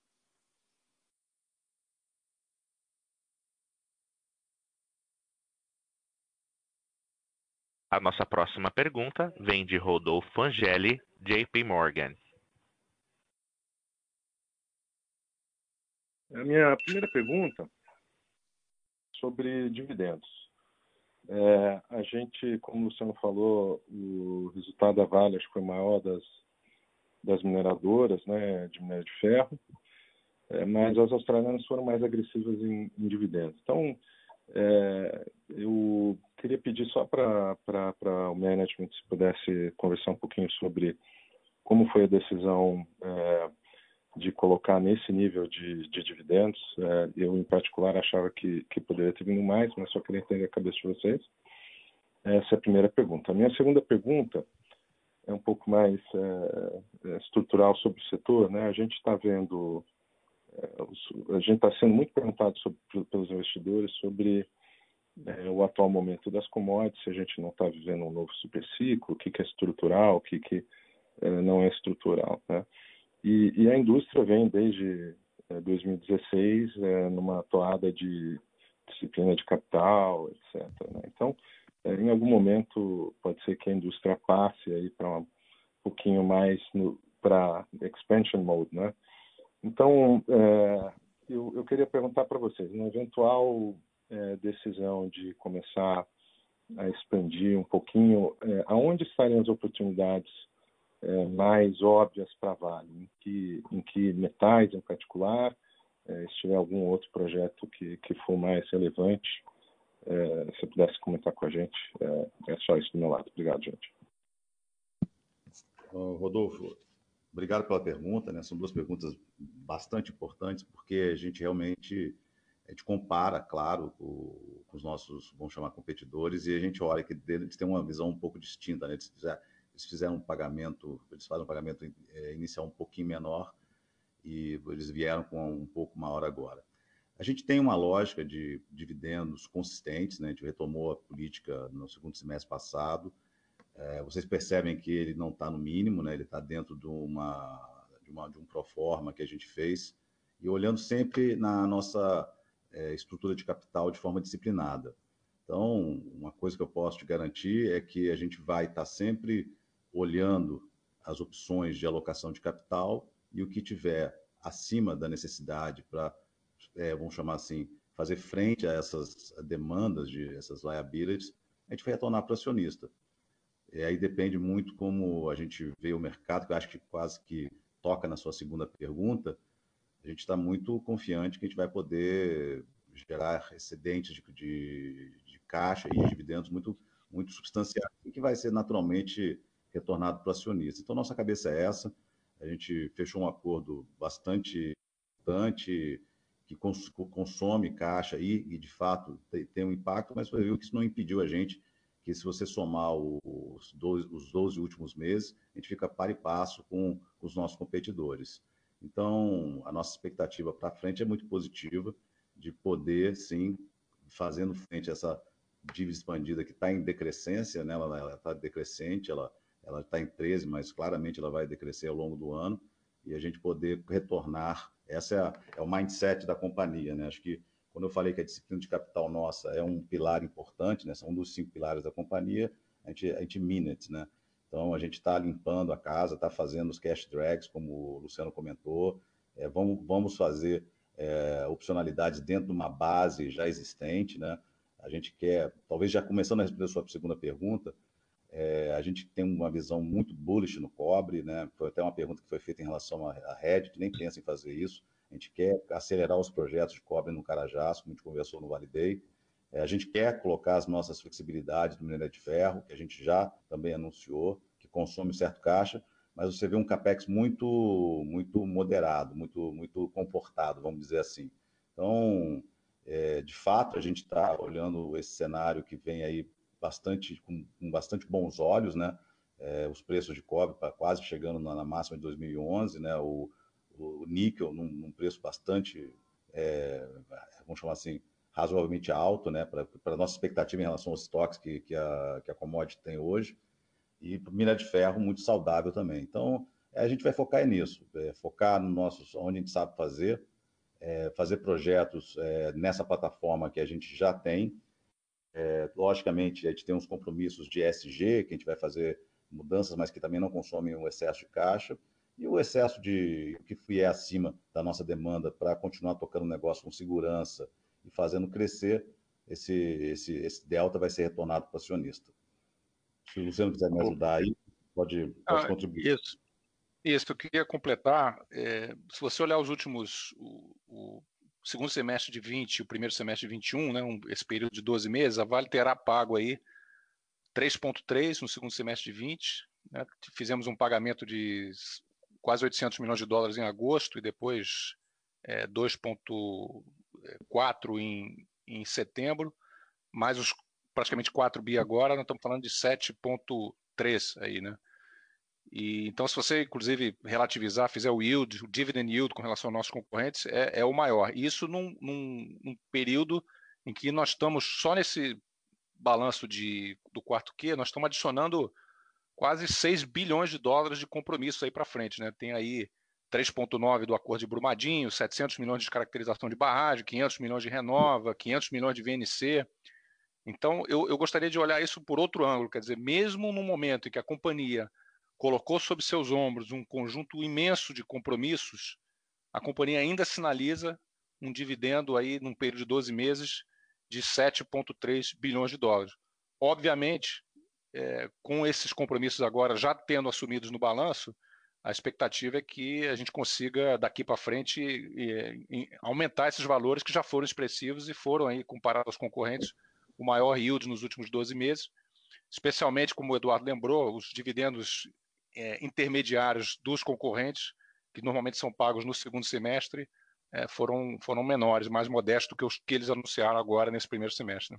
A nossa próxima pergunta vem de Rodolfo Angeli, JP Morgan. A minha primeira pergunta sobre dividendos. A gente, como o Luciano falou, o resultado da Vale acho que foi maior das mineradoras, né, de minério de ferro, mas as australianas foram mais agressivas em dividendos. Então, eu queria pedir só para o management, se pudesse conversar um pouquinho sobre como foi a decisão de colocar nesse nível de dividendos. Eu, em particular, achava que poderia ter vindo mais, mas só queria entender a cabeça de vocês. Essa é a primeira pergunta. A minha segunda pergunta é um pouco mais estrutural sobre o setor, né? A gente está vendo, a gente está sendo muito perguntado pelos investidores sobre o atual momento das commodities, se a gente não está vivendo um novo superciclo, o que é estrutural, o que não é estrutural, né? E a indústria vem desde 2016 numa toada de disciplina de capital, etc., né? Então, em algum momento pode ser que a indústria passe aí para um pouquinho mais para expansion mode, né? Então, eu queria perguntar para vocês, na eventual decisão de começar a expandir um pouquinho, aonde estariam as oportunidades mais óbvias para a Vale? Em que metais em particular? Se tiver algum outro projeto que for mais relevante, se pudesse comentar com a gente, é só isso do meu lado. Obrigado, gente. Rodolfo, obrigado pela pergunta, né? São duas perguntas bastante importantes, porque a gente realmente compara, claro, com os nossos, vamos chamar, competidores, e a gente olha que eles têm uma visão um pouco distinta, né? Eles fizeram um pagamento, eles fazem um pagamento inicial um pouquinho menor e eles vieram com um pouco maior agora. A gente tem uma lógica de dividendos consistentes, né? A gente retomou a política no segundo semestre passado. Vocês percebem que ele não está no mínimo, né? Ele está dentro de um proforma que a gente fez, e olhando sempre na nossa estrutura de capital de forma disciplinada. Então, uma coisa que eu posso te garantir é que a gente vai estar sempre olhando as opções de alocação de capital, e o que tiver acima da necessidade para, vamos chamar assim, fazer frente a essas demandas, essas liabilities, a gente vai retornar para o acionista. Aí depende muito como a gente vê o mercado, que eu acho que quase que toca na sua segunda pergunta. A gente está muito confiante que a gente vai poder gerar excedentes de caixa e dividendos muito, muito substanciais, e que vai ser naturalmente retornado para o acionista. Então, nossa cabeça é essa. A gente fechou um acordo bastante importante, que consome caixa e de fato, tem um impacto, mas você viu que isso não impediu a gente, que se você somar os 12 últimos meses, a gente fica par e passo com os nossos competidores. Então, a nossa expectativa para frente é muito positiva, de poder, sim, fazendo frente a essa dívida expandida que está em decrescência, né? Ela está decrescente, ela está em 13, mas claramente ela vai decrescer ao longo do ano, e a gente poder retornar. Essa é o mindset da companhia, né? Acho que quando eu falei que a disciplina de capital nossa é um pilar importante, né? São um dos 5 pilares da companhia, a gente mina, né? Então, a gente está limpando a casa, está fazendo os cash drags, como o Luciano comentou. Vamos fazer opcionalidades dentro de uma base já existente, né? A gente quer, talvez já começando a responder a sua segunda pergunta, a gente tem uma visão muito bullish no cobre, né? Foi até uma pergunta que foi feita em relação à Reddit, nem pensa em fazer isso. A gente quer acelerar os projetos de cobre no Carajás, como a gente conversou no Vale Day. A gente quer colocar as nossas flexibilidades do minério de ferro, que a gente já também anunciou, que consome certo caixa, mas você vê um capex muito, muito moderado, muito, muito comportado, vamos dizer assim. Então, de fato, a gente está olhando esse cenário que vem aí com bastante bons olhos, né? Os preços de cobre quase chegando na máxima de 2011, né? O níquel num preço bastante, vamos chamar assim, razoavelmente alto, né, para a nossa expectativa em relação aos estoques que a commodity tem hoje, e minério de ferro muito saudável também. Então, a gente vai focar nisso, focar no onde a gente sabe fazer, fazer projetos nessa plataforma que a gente já tem. Logicamente, a gente tem uns compromissos de ESG, que a gente vai fazer mudanças, mas que também não consomem o excesso de caixa, e o excesso de o que vier acima da nossa demanda para continuar tocando o negócio com segurança e fazendo crescer, esse delta vai ser retornado para o acionista. Se o Luciano quiser me ajudar aí, pode contribuir. Isso, eu queria completar. Se você olhar os últimos, o segundo semestre de 20 e o primeiro semestre de 21, né, esse período de 12 meses, a Vale terá pago aí 3,3 no segundo semestre de 20, né? Fizemos um pagamento de quase 800 milhões de dólares em agosto e depois 2,4 em setembro, mais os praticamente 4 bi agora, nós estamos falando de 7,3 aí, né? E, então, se você, inclusive, relativizar, fizer o yield, o dividend yield com relação aos nossos concorrentes, é o maior. Isso num período em que nós estamos só nesse balanço do quarto Q, nós estamos adicionando quase 6 bilhões de dólares de compromisso aí para frente, né? Tem aí 3,9 do acordo de Brumadinho, 700 milhões de caracterização de barragem, 500 milhões de Renova, 500 milhões de VNC. Então, eu gostaria de olhar isso por outro ângulo, quer dizer, mesmo no momento em que a companhia colocou sobre seus ombros um conjunto imenso de compromissos, a companhia ainda sinaliza um dividendo aí num período de 12 meses de 7,3 bilhões de dólares. Obviamente, com esses compromissos agora já tendo assumidos no balanço, a expectativa é que a gente consiga, daqui para frente, aumentar esses valores que já foram expressivos e foram, aí, comparado aos concorrentes, o maior yield nos últimos 12 meses, especialmente, como o Eduardo lembrou, os dividendos intermediários dos concorrentes, que normalmente são pagos no segundo semestre, foram menores, mais modestos do que os que eles anunciaram agora nesse primeiro semestre.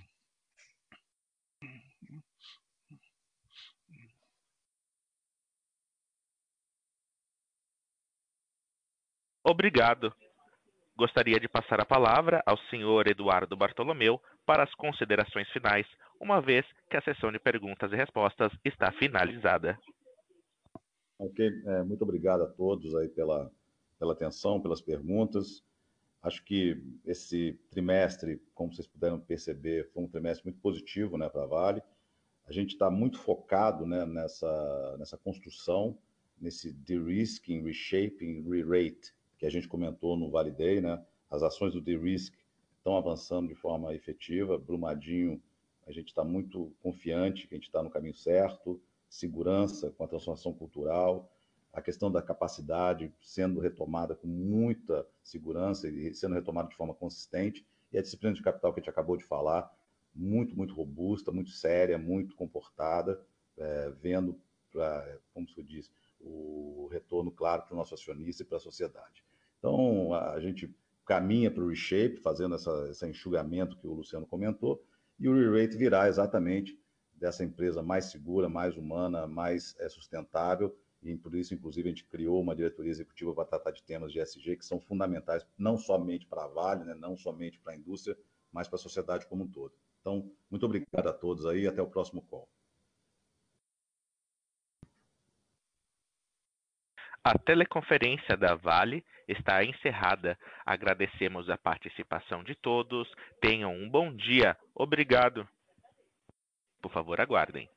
Obrigado. Gostaria de passar a palavra ao senhor Eduardo Bartolomeu para as considerações finais, uma vez que a sessão de perguntas e respostas está finalizada. Ok, muito obrigado a todos aí pela atenção, pelas perguntas. Acho que esse trimestre, como vocês puderam perceber, foi um trimestre muito positivo, né, para a Vale. A gente está muito focado, né, nessa construção, nesse de-risking, reshaping, re-rate, que a gente comentou no Vale Day, né? As ações do de-risk estão avançando de forma efetiva. Brumadinho, a gente está muito confiante que a gente está no caminho certo. Segurança com a transformação cultural, a questão da capacidade sendo retomada com muita segurança e sendo retomada de forma consistente, e a disciplina de capital que a gente acabou de falar, muito, muito robusta, muito séria, muito comportada, vendo, como se diz, o retorno claro para o nosso acionista e para a sociedade. Então, a gente caminha para o reshape, fazendo esse enxugamento que o Luciano comentou, e o re-rate virá exatamente dessa empresa mais segura, mais humana, mais sustentável, e por isso, inclusive, a gente criou uma diretoria executiva para tratar de temas de ESG que são fundamentais, não somente para a Vale, né, não somente para a indústria, mas para a sociedade como um todo. Então, muito obrigado a todos aí e até o próximo call. A teleconferência da Vale está encerrada. Agradecemos a participação de todos. Tenham um bom dia. Obrigado. Por favor, aguardem.